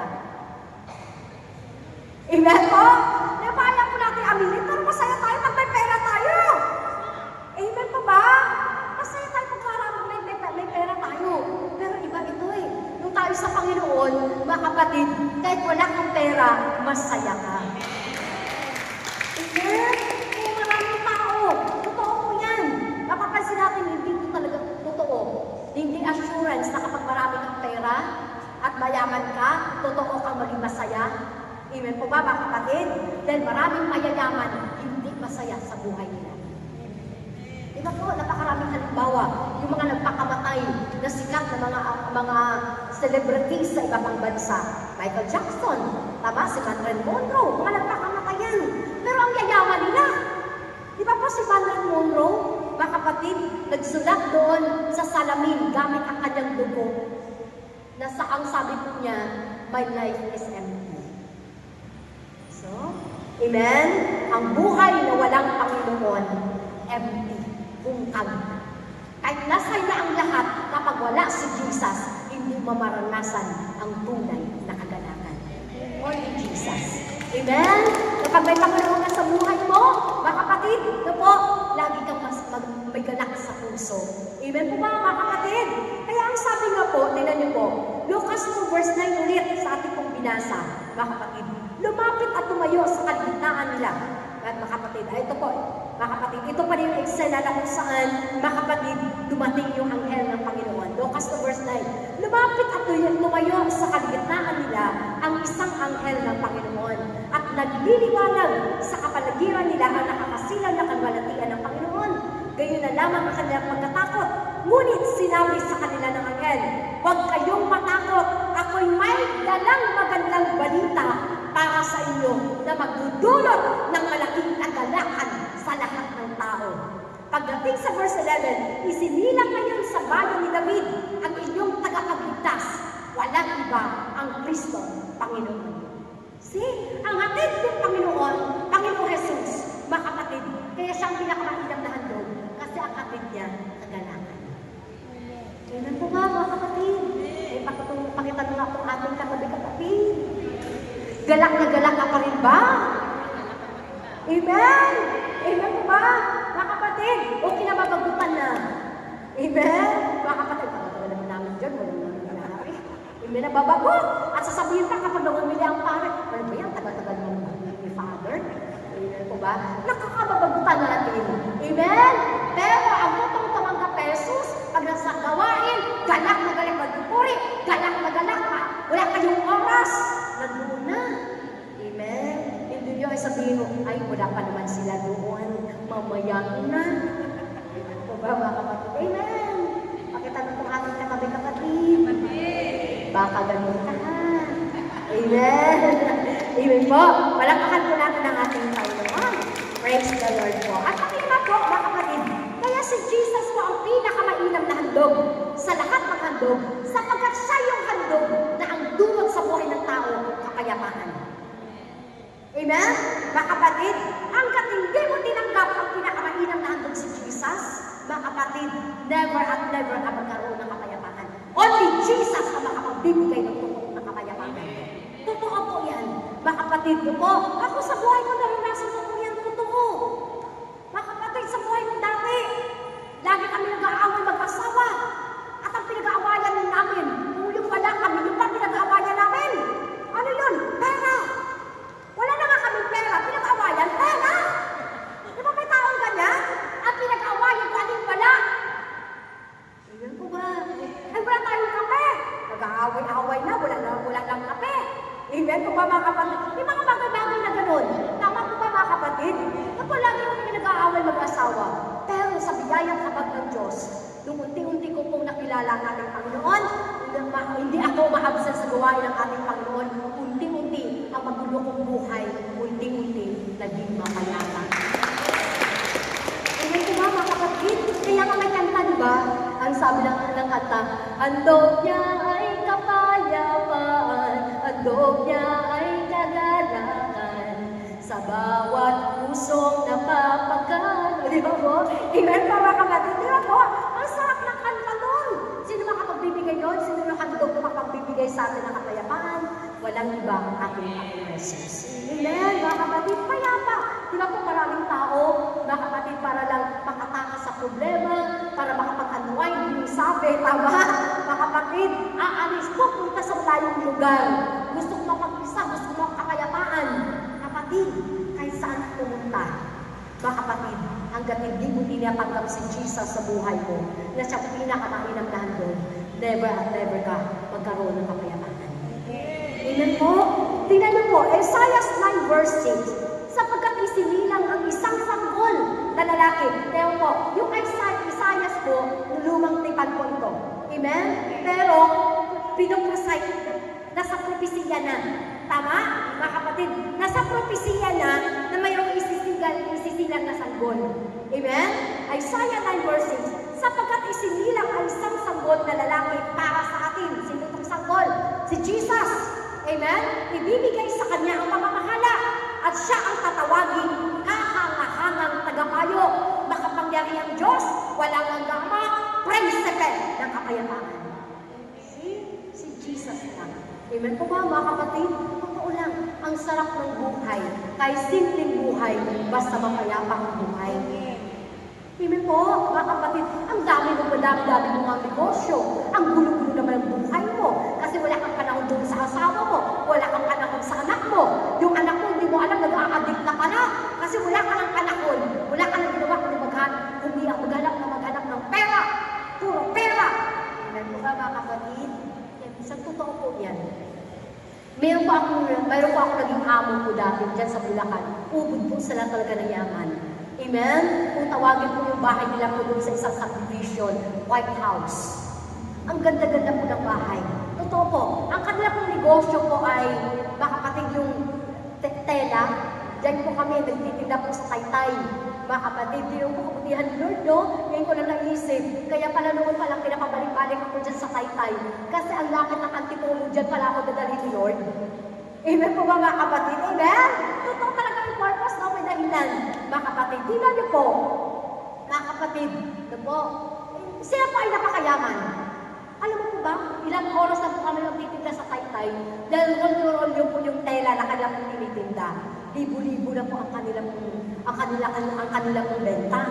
Amen po? Napaya po natin aminin, pero masaya tayo pag may pera tayo. Amen po ba? Masaya tayo pag may pera tayo. Pero iba ito eh. Nung tayo sa Panginoon, mga kapatid, kahit wala kang pera, masaya ka. Amen? Kaya maraming tao. Totoo po yan. Mapapansin natin, hindi ito talaga totoo. Hindi assurance na kapag marami kang pera at mayaman ka, totoo kang maging masaya. Amen po ba, mga kapatid? Dahil maraming mayayaman, hindi masaya sa buhay nila. Diba po, napakaraming halimbawa, yung mga nagpakamatay na sikat na mga celebrities sa iba pang bansa. Michael Jackson, tama, si Marilyn Monroe, mga nagpakamatayan. Pero ang yayaman nila, di ba po si Marilyn Monroe, mga kapatid, nagsulat doon sa salamin gamit ang kanyang dugo na ang sabi po niya, my life is empty. So, amen? Ang buhay na walang Panginoon, empty, bungkag. Kahit nasa'y na ang lahat, kapag wala si Jesus, hindi mamaranasan ang tunay na kagalakan. Only Jesus. Amen? Kapag may Panginoon ka sa buhay mo, mga kapatid, ito po, lagi kang may galak sa puso. Amen po ba, mga kapatid? Kaya ang sabi nga po, tingnan niyo po, Lucas 2 verse 9 ulit sa ating pong binasa, mga kapatid, lumapit at tumayo sa kalagitnaan nila. At mga kapatid, ito po, mga kapatid, ito pa rin yung eksena na kung saan, mga kapatid, dumating yung anghel ng Panginoon. Lucas 2 verse 9, lumapit at tumayo sa kalagitnaan nila ang isang anghel ng Panginoon at nagliliwanag sa kapaligiran nila ang nakakasilang na kalwalatian ng Panginoon. Gayon na lamang ang kanilang pagkatakot. Ngunit sinabi sa kanila ng anghel, huwag kayong matakot, ako'y may dalang magandang balita para sa inyo na magdudulot ng malaking kagalakan sa lahat ng tao. Pagdating sa verse 11, isinilang ngayon sa bayan ni David ang inyong tagapagligtas. Walang iba ang Kristo, Panginoon. See, ang hatid ng Panginoon Jesus, mga kapatid, kaya siyang pinakamainam na handog kasi ang hatid niya, kagalakan. Ganun po ba, mga kapatid? Pakita nyo nga po ating katabi-kapatid. Galak na galak ka pa rin ba? Amen? Amen po ba? Mga kapatid, okay na mabagutan na. Amen? Mga kapatid, pagkatagal naman namin dyan, walang namin nangyari. Amen, nababago. At sasabihin pa kapag umili ang pare, ano ba yan? Tagal-tagal mo ni Father? Amen po ba? Nakakababagutan natin. Amen? Pero ang totoong tumangga pesos, pag nasa gawain, galak na galak magpupuri, galak na galak pa. Wala kayong oras. Nandun na. Amen? Hindi nyo ay sabihin mo, ay wala pa naman sila doon. Mamaya na. Amen po ba, mga kapatid? Amen. Pakita na kung ating katabi-kapatid. Baka ganun ka ha. Amen. Amen po. Palakpakan po natin ang ating Panginoon. Praise the Lord po. At pakita po, mga kapatid, kaya si Jesus po ang pinakamainam na handog sa lahat ng handog, sapagkat siya yung handog na ang dulot sa buhay ng tao, kapayapaan. Amen? Mga kapatid, hanggat hindi mo tinanggap ang pinakamainam na handog si Jesus, mga kapatid, never at never ka magkaroon ng kapayapaan. Only Jesus ang makapagbibigay ng totoo ng kapayapaan. Totoo po yan. Mga kapatid po, ako sa buhay ko naranasan ko po yan totoo. Mga kapatid, sa buhay ko dati, lagi kami nag-aaway mag-asawa. At ang pinag-aawayan namin, kung yung wala kami, yung pa pinag-aawayan namin. Ano yun? Pera. Wala na nga kami pera, pinag-aawayan, pera. Di ba may taong ganyan? Ang pinag-aawayan ko, aling wala. Ayan po ba? Ay, wala tayong kape. Nag-aaway-aaway na, wala lang kape. Amen po ba, mga kapatid? May mga bagay-bagay na gano'n. Tama po ba, mga kapatid? Ako lagi kami pinag-aaway mag-asawa. Pero sa biyayang habag ng Diyos, nung unti-unti ko pong nakilala ang ating Panginoon, hindi ako maabsent sa gawain ng ating Panginoon, unti-unti ang magulo kong buhay, unti-unti naging mapayapa. Amen po ba, mga kapatid? Kaya nga may kanta, di ba? Ang sabi ng kanta, handog niya ay kapayapaan, handog niya ay kagalakan, sa bawat pusong napapagano. Di ba po? Amen po, mga kapatid. Di ba po? Ang sarap ng kanta doon. Sino makapagbibigay doon? Sino handog na makapagbibigay sa atin ng kapayapaan? Walang iba ang ating Panginoon Jesus. Amen, mga kapatid. Payapa. Di ba po maraming tao, mga kapatid, para lang makatakas sa problema, para makapag-unwind, yung sabi, tama? Mga kapatid, aalis po, punta sa malayong lugar. Gusto ko mapag-isa, gusto ko kapayapaan. Kapatid, kahit saan pumunta, mga kapatid, hanggat hindi mo tinatanggap si Jesus sa buhay mo, na siya pinakamainam na handog, never at never ka magkaroon ng kapayapaan. Amen po? Tingnan niyo po, Isaiah 9 verse 6, sapagkat isinilang ang isang sanggol na lalaki. Kaya po, yung Isaiah po, lumang tipan po ito. Amen? Pero, pinoprosite, nasa propesiya na. Tama, mga kapatid? Nasa propesiya na mayroong isisilang na sanggol. Amen? Isaiah 9 verse 6, sapagkat isinilang ang isang sanggol na lalaki para sa atin. Sino itong sanggol? Si Jesus. Amen? Ibibigay sa kanya ang pamamahala at siya ang tatawagin kahangahangang tagapayo, makapangyarihang Diyos, walang hanggang prinsipe ng kapayapaan. Si Jesus lang. Amen po ba, mga kapatid? Totoo lang, ang sarap ng buhay, kahit simpleng buhay, basta mapayapa ang buhay. Amen po, mga kapatid, ang dami mo mga negosyo, ang gulo-gulo naman ang buhay mo, kasi wala kang panahon doon sa asawa mo, wala kang panahon sa anak mo. Yung anak mo, hindi mo alam, nag-a-addict na pala, kasi wala ka ng panahon, wala ka ng ginawa kundi maghanap ng pera, puro pera. Amen po ba, mga kapatid? Isang totoo po yan. Mayroon po ako naging amo po dati dyan sa Bulacan. Ubod po sila talaga ng yaman. Amen? Kung tawagin po yung bahay nila po doon sa isang subdivision, White House. Ang ganda-ganda po ng bahay. Totoo po. Ang kanila pong negosyo po ay, mga kapatid, yung tela. Diyan po kami, nagtitinda po sa Taytay. Mga kapatid, yung po kabutihan ni Lord, no? Ngayon ko lang naisip. Kaya pala noon palang pinapabalik-balik ako dyan sa Taytay. Kasi ang lakit ng antipolo dyan pala ako dadalhin ni Lord. Amen po ba, mga kapatid? Amen? Totoo talaga yung purpose, no? May dahilan. Mga kapatid, tingnan niyo po. Mga kapatid, no po? Sila po ay napakayaman. Alam mo po ba, ilang oras na po kami magtitinda sa Taytay dahil rolyo-rolyo po yung tela na kanilang pong tinitinda. Libo-libo na po ang kanilang benta.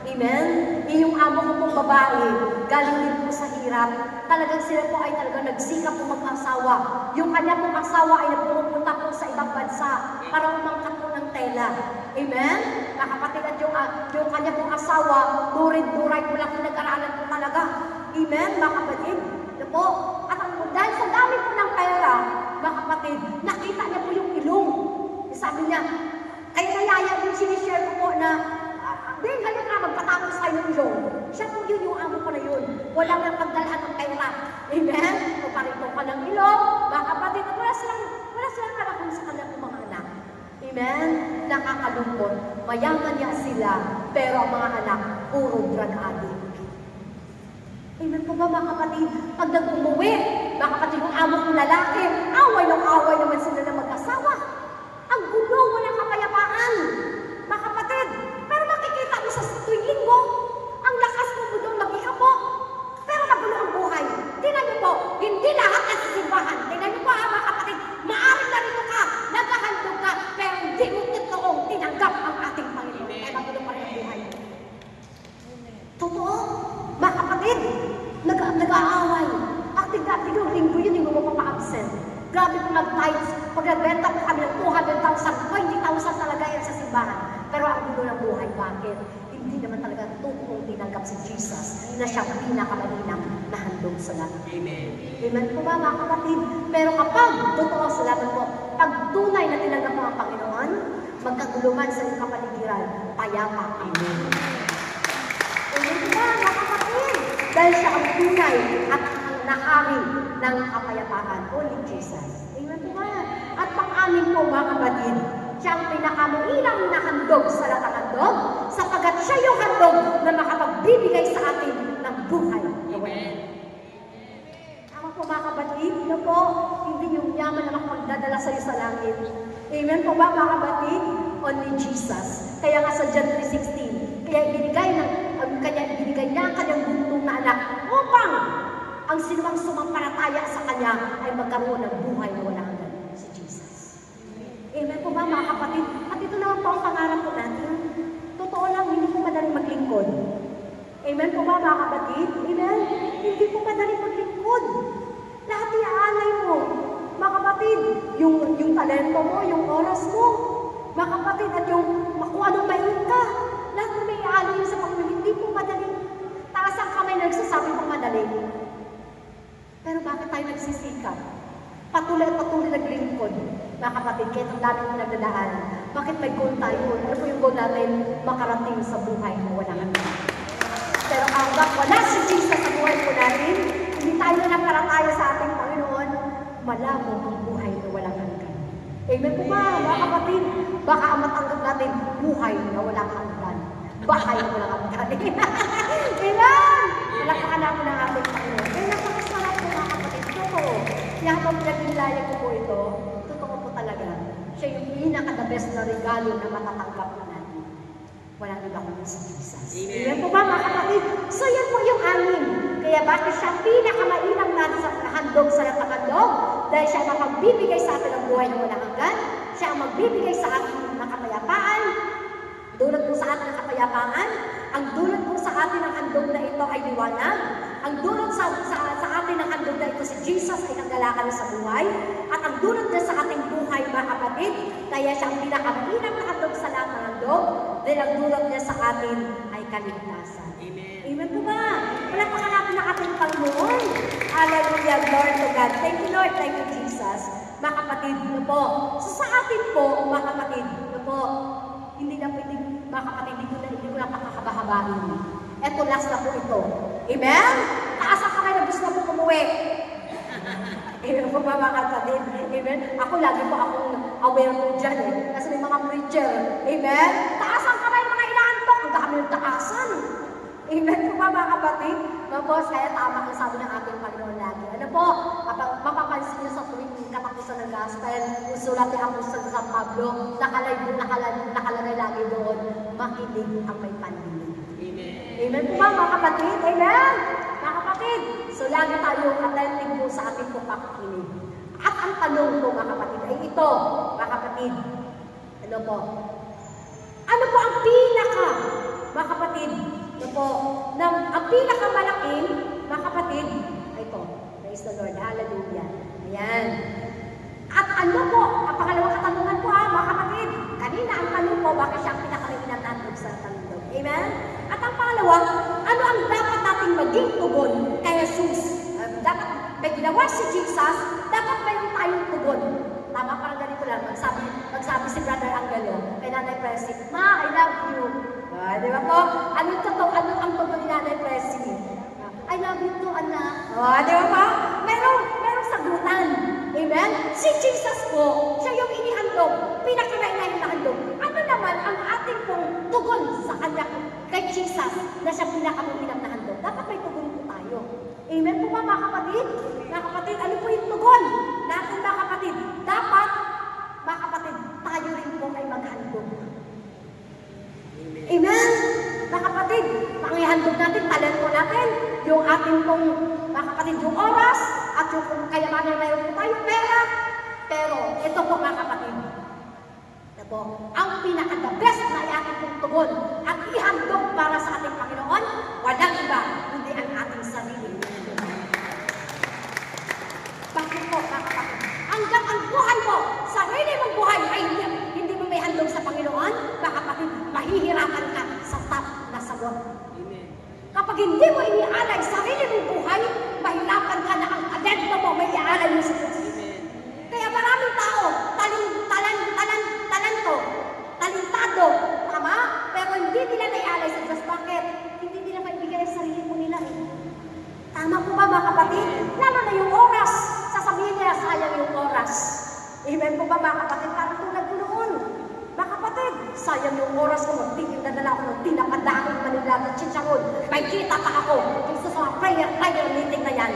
Amen? Yung amo ko pong babae, galing din po sa hirap. Talagang sila po ay talagang nagsikap po mag-asawa. Yung kanya pong asawa ay nagpupunta po sa ibang bansa para umangkat po ng tela. Amen? Mga kapatid, at yung kanya pong asawa, durid-duray po lang pinag-aralan po talaga. Amen, mga kapatid? Ito po. At dahil sa dami po ng pera, mga kapatid, nakita niya po yung ilong. Sabi niya, kaya nayaya yung sinishare ko po na, Bing, halika ka, magpatapos tayo ng ilong. Siya po yun, yung amo ko na yun. Wala nang pagdalhan ng pera. Amen? O parito ka ng ilong, mga kapatid, at wala silang karakon sa kanilang mga anak. Amen? Nakakalungkot. Mayaman niya sila, pero ang mga anak, puro drug addict. Amen po ba, mga kapatid? Pag nag-umuwi, mga kapatid, yung amo kong lalaki, away naman sila na mag-asawa. Ang gulo, walang kapayapaan. Mga kapatid, pero makikita mo sa tuwing linggo, ang lakas mo doon mag-ikapo. Pero magulo ang buhay. Tingnan niyo po, hindi lahat ang sisimbahan. Tingnan niyo po, mga kapatid, maaaring narito ka, naghahandog ka, pero hindi mo totoong tinanggap ang ating Panginoon. Kaya magulo pa rin ang buhay. Totoo, mga kapatid, nag-aaway. Acting yung linggo yun, hindi mo mapapa-absent. Grabe po mag-tithes. Pag nagbenta po kami ng 200,000, 20,000 talaga yan sa simbahan. Pero ang gulo ng buhay, bakit? Hindi naman talaga totoong tinanggap si Jesus na siyang pinakamalinang na handog sa lahat. Amen. Amen po ba, mga kapatid? Pero kapag, totoo, salamat po, pag tunay na tinanggap mo ang Panginoon, magkagulungan sa iyong kapaligiran, payapa. Amen. Amen po ba, mga kapatid? Dahil siya ang tunay at ang nahari ng kapayapaan. Only Jesus. Amen po ba? At pang-amin po, mga kapatid, siya ang pinakamuinang na handog sa lahat ng handog, sapagat siya yung handog na makapagbibigay sa atin ng buhay. Amen. Tama po, mga kapatid, ito po, hindi yung yaman na makapagdadala sa iyo sa langit. Amen po ba, mga kapatid? Only Jesus. Kaya nga sa John 3:16, kaya ibinigay niya ang kanyang buntong na anak upang ang sinumang sumampalataya sa kanya ay magkaroon ng buhay na walang hanggan. Si Jesus. Amen po ba, mga kapatid? At ito naman po ang pangarap po natin. Totoo lang, hindi po madaling maglingkod. Amen po ba, mga kapatid? Amen? Hindi po madaling maglingkod. Lahat iaalay mo. Mga kapatid, yung talento mo, yung oras mo. Mga kapatid, at yung kung anong mahilig ka. Lahat mo may iaalay mo sa Panginoon. Hindi po madaling. Taas ang kamay na nagsasabi po madaling. Pero bakit tayo nagsisikap? Patuloy naglingkod. Mga kapatid, kahit ang daming pinagdadaan, bakit may goal tayo? Ano po yung goal natin? Makarating sa buhay na walang hanggan. Pero hanggang wala si Jesus sa buhay po natin, hindi tayo na nakarataya sa ating Panginoon. malabo ang buhay na walang hanggan. Amen po ba, mga kapatid? Baka matanggap natin buhay na walang hanggan. Bahay na walang hanggan. Amen! Malakpakan natin ang ating Panginoon. Kaya napakasarap po mga kapatid. Totoo. Kaya habang pinagbilaya ko po ito, totoo po talaga. Siya yung pinaka-the best na regalo na matatanggap na natin. Walang iba kundi si Jesus. Amen po ba mga kapatid? So yan po yung amin. Kaya bakit siya pinakamainam natin sa handog sa handog? Dahil siya ang magbibigay sa atin ng buhay na walang hanggan. Siya ang magbibigay sa atin ng kapayapaan. Dulot po sa atin ng kapayapaan. Ang dulot po sa atin ng handog na ito ay liwanag. Ang dulot sa atin ng handog na ito si Jesus ay kagalakan sa buhay. At ang dulot niya sa ating buhay, mga kapatid, kaya siya ang pinakamainam na handog sa lahat ng handog. Dahil ang dulot niya sa atin ay kaligtasan. Amen. Amen po ba? Palakpakan natin ang ating Panginoon. Hallelujah, glory to God. Thank you, Lord. Thank you, Jesus. Mga kapatid, no po. So sa atin po, mga kapatid, no po, hindi na pwede, mga kapatid, hindi ko na pakakabahabahin. Eto, last na po ito. Amen? Taas ang kamay na gusto na po umuwi. Amen po ba, mga kapatid? Amen? Ako, lagi po akong aware po dyan eh. Kasi may mga preacher. Amen? Taas ang kamay, mga inaantok. Ang dami ng taasan. Amen po ba, mga kapatid? Tapos, kaya tama ang sabi ng ating Panginoon lagi. Ano po, mapapansin niyo sa tuwing katapusan ng gospel, usulat ni Apostol San Pablo, nakalagay lagi doon, makinig ang may pandinig. Amen. Amen po ba, mga kapatid? Amen? Mga kapatid, so lagi tayo attentive po sa ating po pakikinig. At ang tanong po, mga kapatid, ay ito, mga kapatid, ano po? Ano po ang pinaka, mga kapatid, ano po, ang pinakamalaking, mga kapatid, ay ito, praise the Lord, hallelujah. Ayan. At ano po, ang pangalawang katanungan po mga kapatid, kanina ang tanong po, bakit siya ang pinakamainam natin sa tanong? Amen? At ang pangalawa, ano ang dapat nating maging tugon kay Jesus? Dapat may ginawa si Jesus, dapat mayroon tayong tugon. Tama, parang ganito lang, magsabi si Brother Angelo, kay Nanay Presi, Ma, I love you. Di ba po? Ano ang tugon ni Nanay Presi? I love you too, anak. Di ba po? Merong sagutan. Amen? Si Jesus po, siya yung inihandog, pinakamainam na handog. Ano naman ang ating pong tugon sa kanya, kay Jesus, na siya pinakamainam na handog? Dapat may tugon po tayo. Amen po ba, mga kapatid? Mga kapatid, ano po yung tugon natin, mga kapatid? Dapat, mga kapatid, tayo rin po ay maghandog. Amen? Mga kapatid, pangihandog natin, talento natin, yung ating pong, mga kapatid, yung oras, at yung kayamanan na mayroon po tayong pera. Pero, ito po, mga kapatid, ito po, ang pinaka-the best na ating pong tugon at ihandog para sa ating Panginoon, walang iba, kundi ang ating sarili. Bakit po, mga kapatid? Hanggang ang buhay mo, sarili mong buhay ay hindi mo may handog sa Panginoon, mga kapatid, mahihirapan ka sa top na sagot. Kapag hindi mo inialay sarili mong buhay, mahirapan ka na ang talento mo may ialay mo sa Diyos. Kaya maraming tao, talentado, tama? Pero hindi nila naialay sa Diyos. Bakit? Hindi nila maibigay ang sarili mo nila. Tama po ba, mga kapatid? Lalo na yung oras. Sasabihin nila, sayang yung oras. Amen po ba, mga kapatid? Parang tulad ko noon. Mga kapatid, sayang yung oras ko. Magtigil na dala ako ng pinakadaming manilagang chicharon. May kita pa ako. Gusto sa prayer meeting na yan.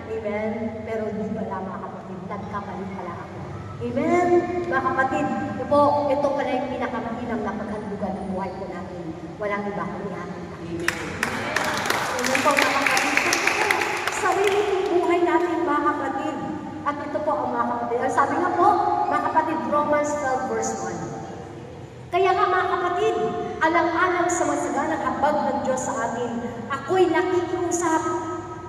Amen? Pero hindi pala, mga kapatid. Nagkakalit pala ako. Amen? Mga kapatid, ito pala yung pinakamahinang na paghandugan ng buhay ko natin. Walang iba kundi ating Amen. Amen po, mga kapatid. Sarili ng buhay natin, mga kapatid. At ito po ang mga kapatid. Sabi nga po, mga kapatid, Romans 12 verse 1. Kaya nga, mga kapatid, alang-alang sa masaganang habag ng Diyos sa atin, ako'y nakikiusap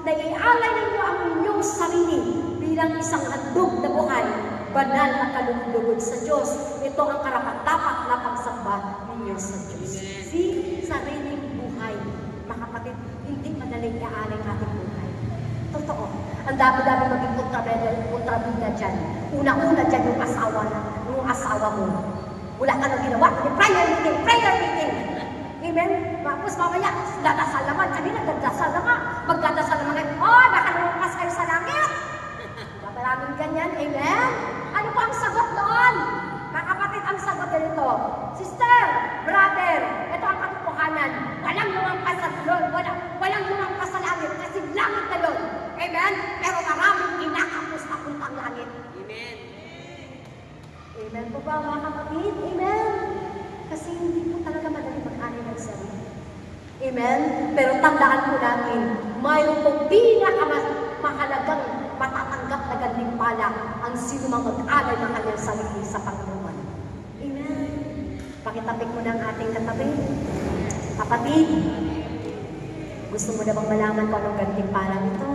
na ialay ninyo ang inyong sarili bilang isang handog na buhay, banal at kalugod sa Diyos. Ito ang karapat-dapat na pagsamba ninyo sa Diyos. Si sariling buhay, mga kapatid, hindi madaling ialay ating buhay. Totoo. Ang dami-dami maging kontrabida dyan. Una-una dyan yung asawa mo. Wala ka nang ginawa. Prayer meeting. Amen? Tapos mamaya, dadasal naman. Kanina, nagdasal na nga. Magdadasal naman ngayon. Oh, baka lumampas kayo sa langit. Maraming ganyan. Amen? Ano po ang sagot doon? Mga kapatid, ang sagot ganito. Sister, brother, ito ang katotohanan. Walang lumampas sa tulon. Walang lumampas sa langit kasi langit na yun. Amen? Pero maraming kinakapos na puntang langit. Amen. Amen po ba mga kapatid? Amen? Kasi hindi po talaga madali mag-ani ng sarili. Amen? Pero tandaan po natin, mayroon pong pinakamahalagang matatanggap na gantimpala ang sino mang mag-alay ng kanyang sarili sa Panginoon. Amen? Pakitapik mo na ang ating katabi. Kapatid, gusto mo na bang malaman kung anong gantimpala nito?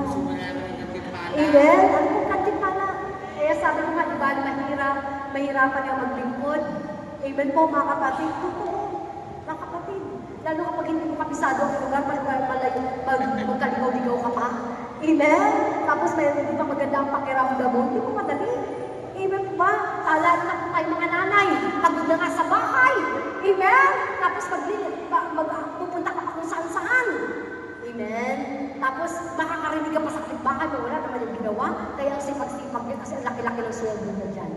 Amen? Ano pong gantimpala? Kaya sabi ko nga, di ba, mahirapan yung maglingkod. Amen po mga kapatid. Totoo, mga kapatid. Lalo kapag hindi mo kapisado ang lugar, magkaligaw-ligaw ka pa. Amen? Tapos may hindi pa maganda ang pakiramdam mo, hindi mo madali. Amen po ba? Tala na po tayo mga nanay, pagod na nga sa bahay. Amen? Tapos pupunta ka pa kung saan-saan. Amen? Tapos makakarinig ka pa sa bahay, wala naman yung ginawa. Kaya ang sipag-sipag niya kasi ang laki-laki ng sweldo na dyan.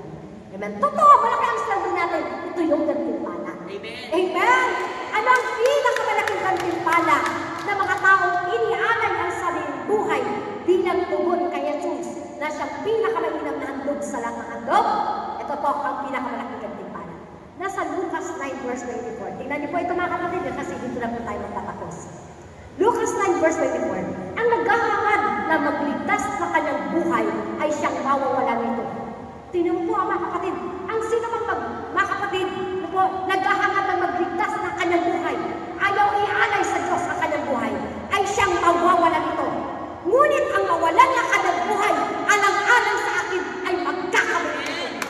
Amen? Totoo, malaki ang sweldo natin. Ito yung gantimpala. Amen. Amen? Ano ang pinakamalaking gantimpala na mga taong inialay ang sariling buhay bilang tugon kay Jesus na siyang pinakamainam na handog sa lahat ng handog? Ito po ang pinakamalaking gantimpala. Nasa Lucas 9 verse 24. Tingnan niyo po ito mga kapatid kasi dito na po tayo magtatapos. Lucas 9 verse 24. Ang naghahangad na magligtas sa kanyang buhay ay siyang mawawala nito. Tingnan mo po mga kapatid. Ang sino mang mga kapatid naghahangad na magligtas ng kanyang buhay, ayaw ialay sa Diyos ang kanyang buhay, ay siyang mawawala nito. Ngunit ang mawalan ng kanyang buhay, alang-alang sa akin, ay magkakamit nito.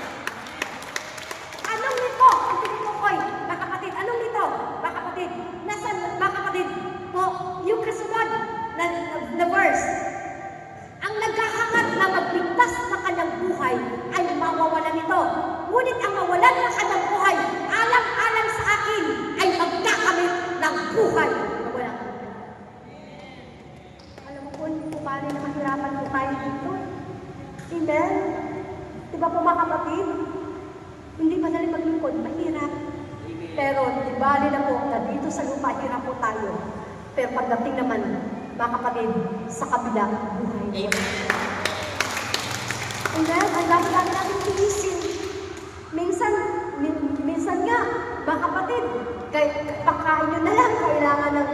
Anong nito? Ang tinutukoy, mga kapatid, anong nito? Mga kapatid, nasan, mga kapatid, po, yung kasunod na verse, ang naghahangad na magligtas ng kanyang buhay, ay mawawala nito. Ngunit ang mawalan ng kanyang buhay, alang-alang sa akin, ay magkakamit ng buhay na walang hanggan. Alam mo po, hindi po pali na mahirapan po tayo dito. Amen? Diba po mga kapatid? Hindi madali maglingkod, mahirap. Pero di bali na po na dito sa lupa, hirap po tayo. Pero pagdating naman, mga kapatid, sa kabila, buhay. Amen? Ang dami-dami natin tiisin. Minsan nga, mga kapatid, pagkain nyo na lang, kailangan ng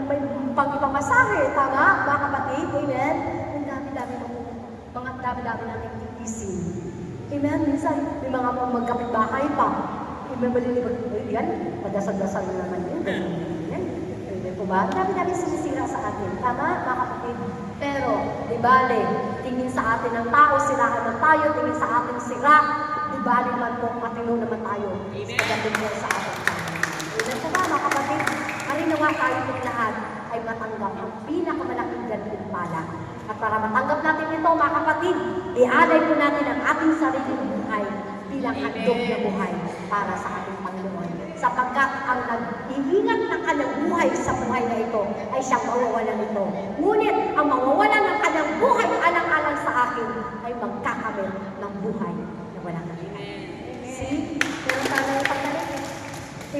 may pang-ipamasahe. Tama, mga kapatid? Amen? Ang dami-dami natin tiisin. Amen? Minsan, may mga magkapit-bahay pa. Amen? Yan, padasal-dasal na naman yun. Amen? Amen po ba? Ang dami-dami sinisira sa atin. Tama, mga kapatid? Pero, di bale, tingin sa atin ng tao, sirahan ng tayo, tingin sa atin sira, di bale man po, matino naman tayo. Pagdating po sa atin. Amen po ba, mga kapatid? Karinawa tayo ng lahat ay matanggap ang pinakamalaking gantimpala. At para matanggap natin ito, mga kapatid, ialay po natin ang ating sariling buhay bilang handog na buhay para sa ating Panginoon. Sapagkat ang nag-iingat ng kanyang buhay sa buhay na ito ay siyang mawawalan nito. Ngunit ang mawawalan ng kanyang buhay alang-alang sa akin ay magkakamit ng buhay na walang hanggan. See? Meron tayo ng pagdalit.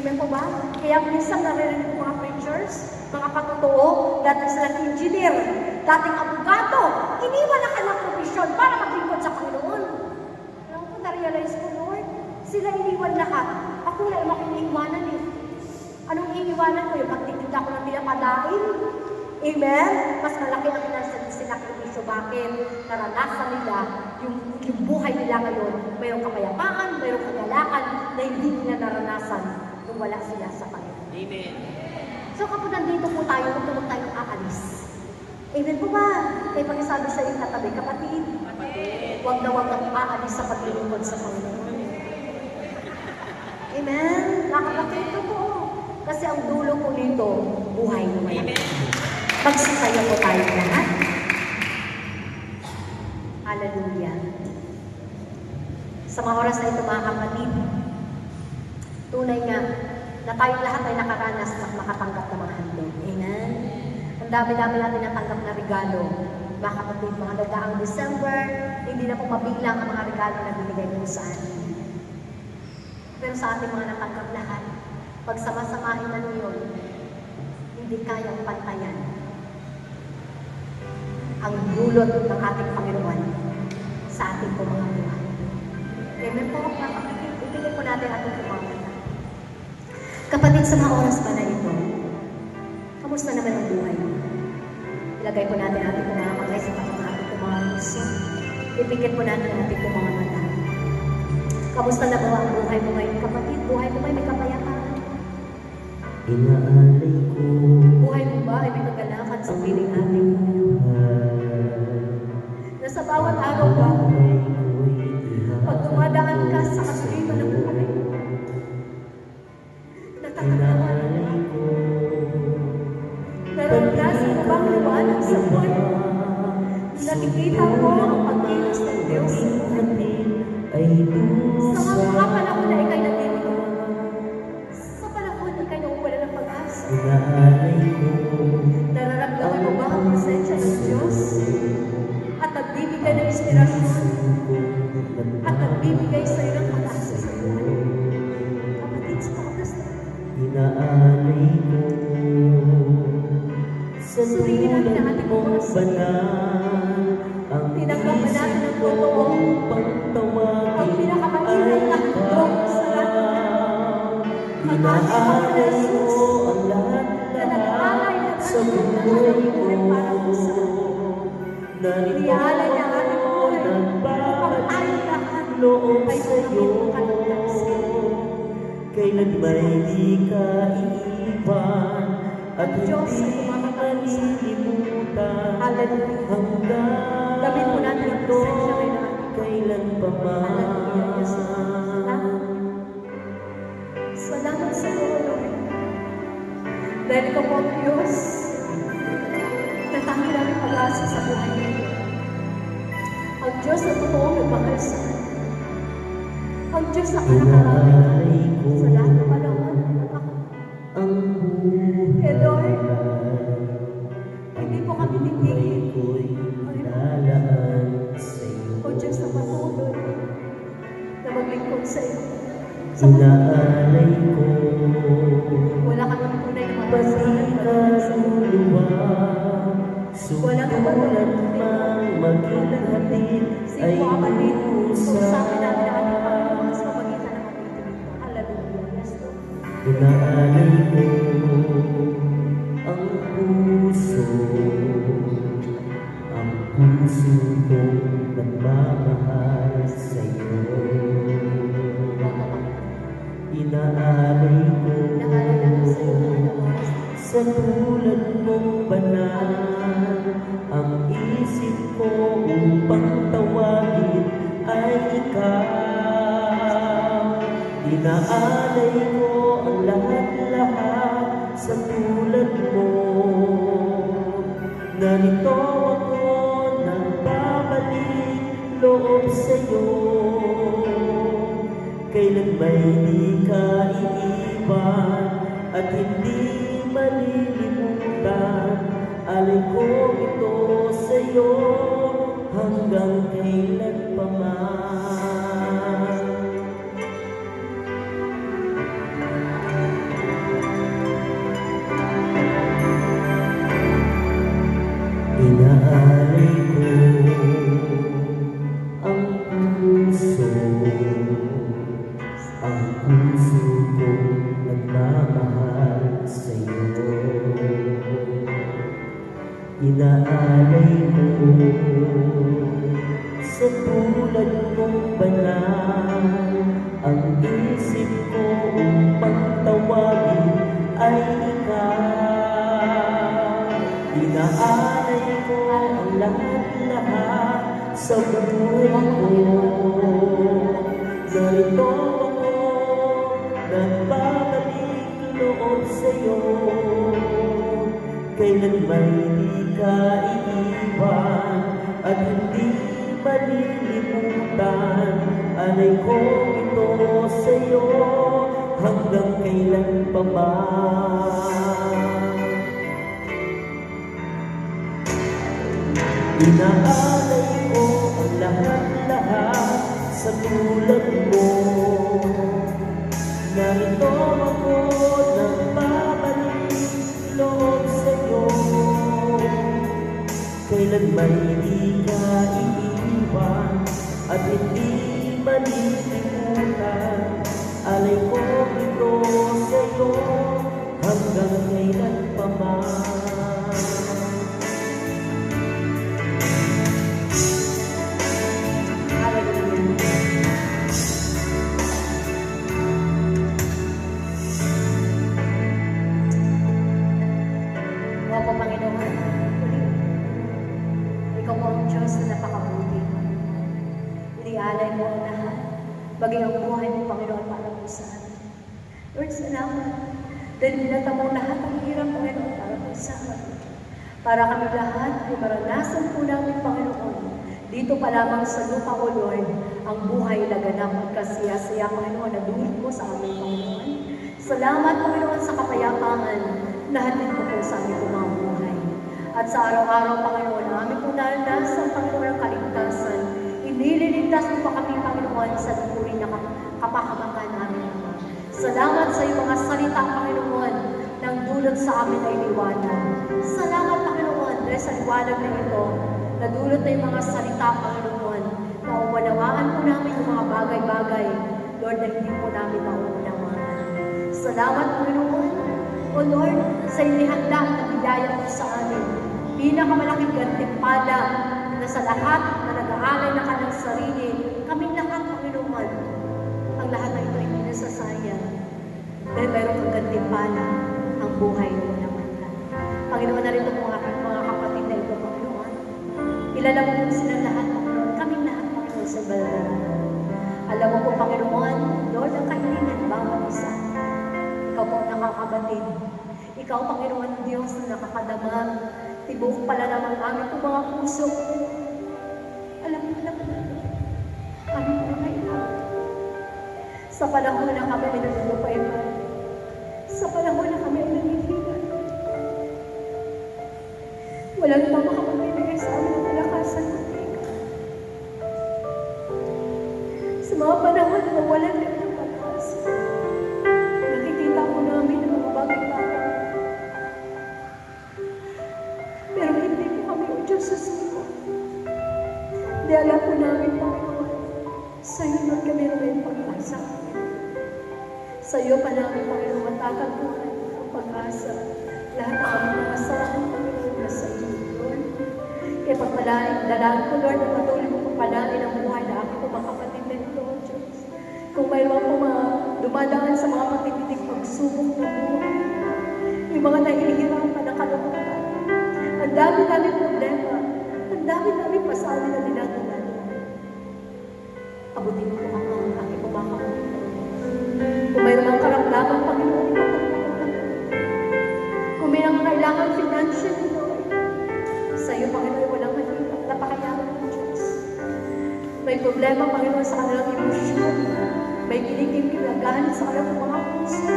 Amen po ba? Kaya minsan naririnig ko mga preachers, mga patotoo, dati silang engineer, dating abogado, iniwan na kanyang provision para maglingkod sa Panginoon. Alam ko, na-realize ko, Lord, sila iniwan lahat. Ako na yung iniiwanan eh. Anong iniiwanan ko? Yung pagtitinda ko ng pinapadain? Amen? Mas malaki ang sinakripisyo. Bakit? Naranasan nila yung buhay nila ngayon. Mayroong kapayapaan, mayroong kagalakan na hindi nila naranasan kung wala sila sa Panginoon. Amen. So kapag nandito po tayo, huwag tayong aalis. Amen po ba? Kaya pag-isabi sa iyong katabi, kapatid, huwag na huwag kang aalis sa paglilingkod sa Panginoon. Amen? Nakakapatid ko po. Kasi ang dulo po nito, buhay naman. Magsisaya po tayo lahat. Hallelujah. Sa mga oras na ito, mga kapatid, tunay nga na tayong lahat ay nakaranas na makatanggap ng mga handog. Amen? Ang dami-dami natin natanggap na regalo. Mga kapatid, mga nagdaang December, hindi na po mabilang ang mga regalo na binigay mo sa atin. Pero sa ating mga natanggap lahat, pag sama-samahin na niyon, hindi kayang pantayan ang dulot ng ating Panginoon sa ating po mga buhay. Amen po, mga kapatid, ibigay po natin ating pumamata. Kapatid, sa mga oras pa na ito, kamusta naman ang buhay mo? Ilagay po natin ating pumamata sa ating mga puso. Ipikit po natin ating pumamata. Kamusta na ba ang buhay mo ngayon, kapatid? Buhay mo may kapayapaan? Inaalay ko Buhay mo ba ay may kagalakan sa piling natin? Na sa bawat araw ba, pag dumadaan ka sa kasulitan ng buhay mo, natatagpuan mo ba? Naranasan mo bang liwanag sa buhay mo? Nakikita mo ang pagkilos ng Diyos sa buhay mo? Sa mga panahon na ikay nandito, sa panahon na ikay nauwala ng pag-asa, nararamdaman mo ba ang presensya ng Diyos? At nagbibigay ng inspirasyon at nagbibigay sa iyo ng pag-asa sa buhay. Kapatid, sa oras na inaalay ko sa suriin natin ang ating oras. Tinanggap na natin ang totoo, ang pinakamainang na handog sa lahat. Ang ating Panginoon Jesus na nag-aalay na sa buhay para sa iniaalay niya ang ating buhay upang tayo lahat ay magiging kalugdan. Kailan may di ka iiwan at Diyos ay hindi malilimutan Hallelujah. hanggang Gawin po natin ang presensya ngayon ng ating kailan pa man. Hallelujah, Jesus. Salamat sa iyo, Lord. Dahil ikaw po ang Diyos na tangi namin pag-asa sa buhay niyo. Ang Diyos na totoong nagmahal sa atin. Ang Diyos na kanakarami sa lahat ng panahon. Ang Eh Lord, hindi po kami titigil. ko'y lalaan sa iyo. O Diyos na patuloy na maglingkod sa iyo. Sa mga Inaalay ko wala kami tunay na pati mahal sa iyo. kaluluwa, Walang sugulan mang maging hatid ay Sino kapatid, kung kusa. sa amin namin ang ating Panginoon sa pamagitan ng ating Pilipino. Hallelujah. Yes, Lord. Inaalay ko ang puso kong nagmamahal sa iyo. Inaalay ko sa tulad mong banal ang isip ko upang tawagin ay ikaw. Inaalay ko ang lahat-lahat sa tulad mo. Narito ako nagbabalik loob sa'yo. Kailan may di ka iiwan at hindi malilimutan. Alay ko ito sa'yo hanggang kailan pa man. Inaalay ko ang puso kong nagmamahal sa'yo. Inaalay ko sa tulad mong banal ang isip ko upang tawagin ay ikaw. Inaalay ko ang lahat-lahat sa buhay ko. Narito ako, nagbabalik loob sa'yo. Kailan may di ka iiwan at hindi malilimutan. Alay ko ito sa'yo hanggang kailan pa man. Inaalay ko ang lahat-lahat sa tulad mo. Narito ako nagbabalik loob sa'yo. Kailan may di ka iiwan at hindi malilimutan. Alay ko ito sa'yo hanggang kailan pa man. Opo, Panginoon. Ikaw po ang Diyos na napakabuti. Inialay mo ang lahat. Bagay ang buhay mo, Panginoon, para po sa amin. Lord, salamat. Dahil binata mo lahat ang hirap, Panginoon, para po sa amin. Para kami lahat ay maranasan po namin, Panginoon. Dito pa lamang sa lupa, O Lord, ang buhay laganap at kasaya-saya, Panginoon, na dulot mo sa amin, Panginoon. Salamat, Panginoon, sa kapayapaan. Lahat din po sa aming buhay. At sa araw-araw, Panginoon, namin po naranasan, Panginoon, ang kaligtasan. Inililigtas mo pa kami, Panginoon, sa turi na kapahamakan namin. Salamat sa iyong mga salita, Panginoon, nang dulot sa amin ay liwanag. Salamat, Panginoon, dahil sa liwanag na ito, nadulot na yung mga salita, Panginoon, na umanawaan po namin yung mga bagay-bagay, Lord, na hindi po namin maunawaan. Salamat, Panginoon, O Lord, sa inihanda at biyaya mo sa amin. Pinakamalaking gantimpala na sa lahat na nag-aalay na kanyang sarili, kaming lahat, Panginoon, ang lahat na ito ay hindi nasasayang. Dahil mayroong kang gantimpala ang buhay mo naman. Panginoon, narito po aking mga kapatid na ito, Panginoon. Kilala mo po sila lahat, Panginoon. Kaming lahat, Panginoon, sa balala. Alam mo po, Panginoon, Lord, ang kahilingan bawat isa. Ikaw po ang nakakabatid. Ikaw, Panginoon Diyos, na nakakadama. Tibok pala naman aming po mga puso. Alam mo na po. Kami po kailangan. Sa panahon na kami ay nalulupay-pay. Sa panahon na kami ay nangihilan. Walang pa makapagbibigay sa amin ng kalakasan ng ikaw. Sa mga panahon na walang ng pag-asa, nakikita ko namin ang mga bagay-bagay. Pero hindi po kami o Diyos susunod. Hindi alam po namin, Panginoon, sa iyo Lord kami na may pag-asa. Sa iyo pa namin, Panginoon, matatagpuan ang pag-asa. Lahat ng aming mga sarang, Panginoon, na sa iyo, Lord. Kaya pagpalain, dalangin ko, Lord, na patuloy mo pagpalain ang buhay na aking mga kapatid na ito, O Diyos. Kung mayroon po mga dumadaan sa mga matititig pagsubok ng buhay, yung mga nahihirapan na kalungkutan, ang dami problema, ang dami pasanin na dinadala. Abutin mo po ang aking kumakapit. Kung mayroon ang karamdaman, Panginoon, kung may nang kailangan financial, Lord, sa iyo, Panginoon, walang mahirap, napakayaman ng Diyos. May problema, Panginoon, sa kanilang emosyon, may kinikim-kilagahan sa kanilang mga puso.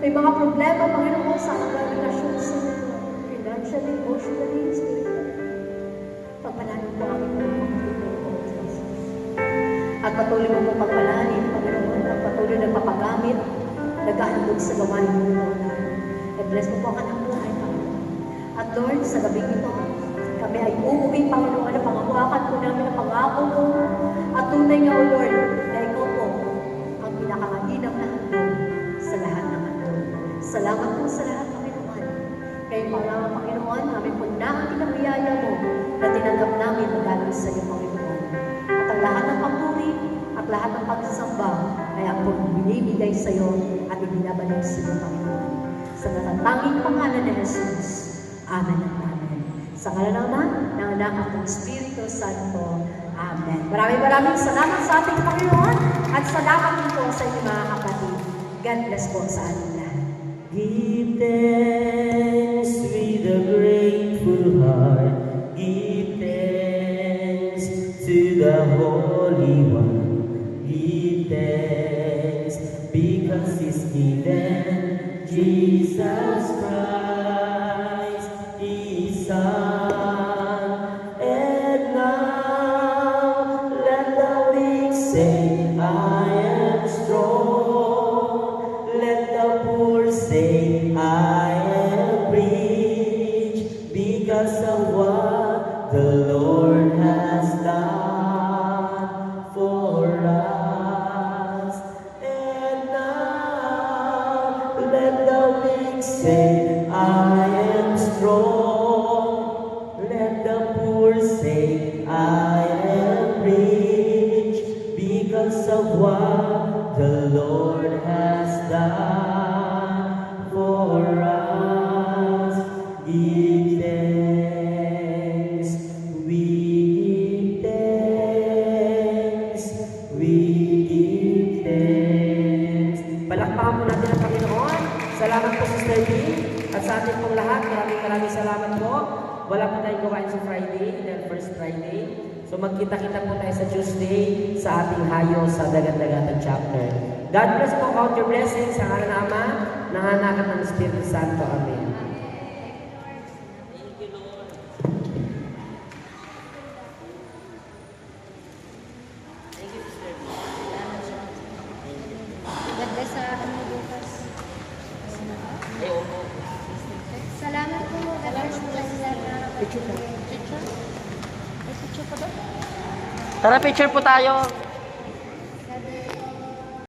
May mga problema, Panginoon, sa kanilang relasyon sa iyo, financially, emotionally, spiritually. Pagpalain po ang mga Diyos. At patuloy mo po pagpalain, Panginoon, ang patuloy na papagamit, naghahandog sa gawain mo, Lord. I-bless mo po ang kanyang buhay, Panginoon. At Lord, sa gabi ito, kami ay uuwi, Panginoon, na pangawakan po namin ang pangako mo. At tunay nga, O Lord, na ikaw po ang pinakamainam na handog sa lahat ng handog. Salamat po sa lahat, Panginoon. Kayo pa Panginoon, namin po na ang pinabiyaya mo na tinanggap namin magaling sa iyo, Panginoon. At ang lahat ng papuri at lahat ng pagsasamba ay ako binibigay sa iyo at ibinabalik sa iyo, Panginoon. Sa natatanging pangalan ni Jesus. Amen at amen. Sa ngalan ng Ama, ng Anak at ng Espiritu Santo. Amen. Maraming salamat sa ating Panginoon at salamat din po sa inyong mga kapatid. God bless po sa ating lahat. Give thanks with a grateful heart. Give thanks to the Holy One. Give thanks because He's given Jesus Christ, His Son. say, I am strong. Let the poor say, I am rich, because of what the Lord has done for us. And now let the weak say, I am strong. Let the poor say, I am rich, because of what the Lord has done for us. Give thanks, we give thanks, we give thanks. Palakpakan po natin ang Panginoon. Salamat po, Sister B. At sa ating pong lahat, maraming salamat po. Wala po tayong gawain sa Friday, dahil first Friday. So magkita-kita po tayo sa Tuesday sa ating hayo sa Dagat-Dagatan chapter. God bless po, count your blessings sa ngalan ng Ama, ng Anak at ng Espiritu Santo. Amen. Ganda sa ano bukas. Salamat po. Picture pa ba? Tara, picture po tayo.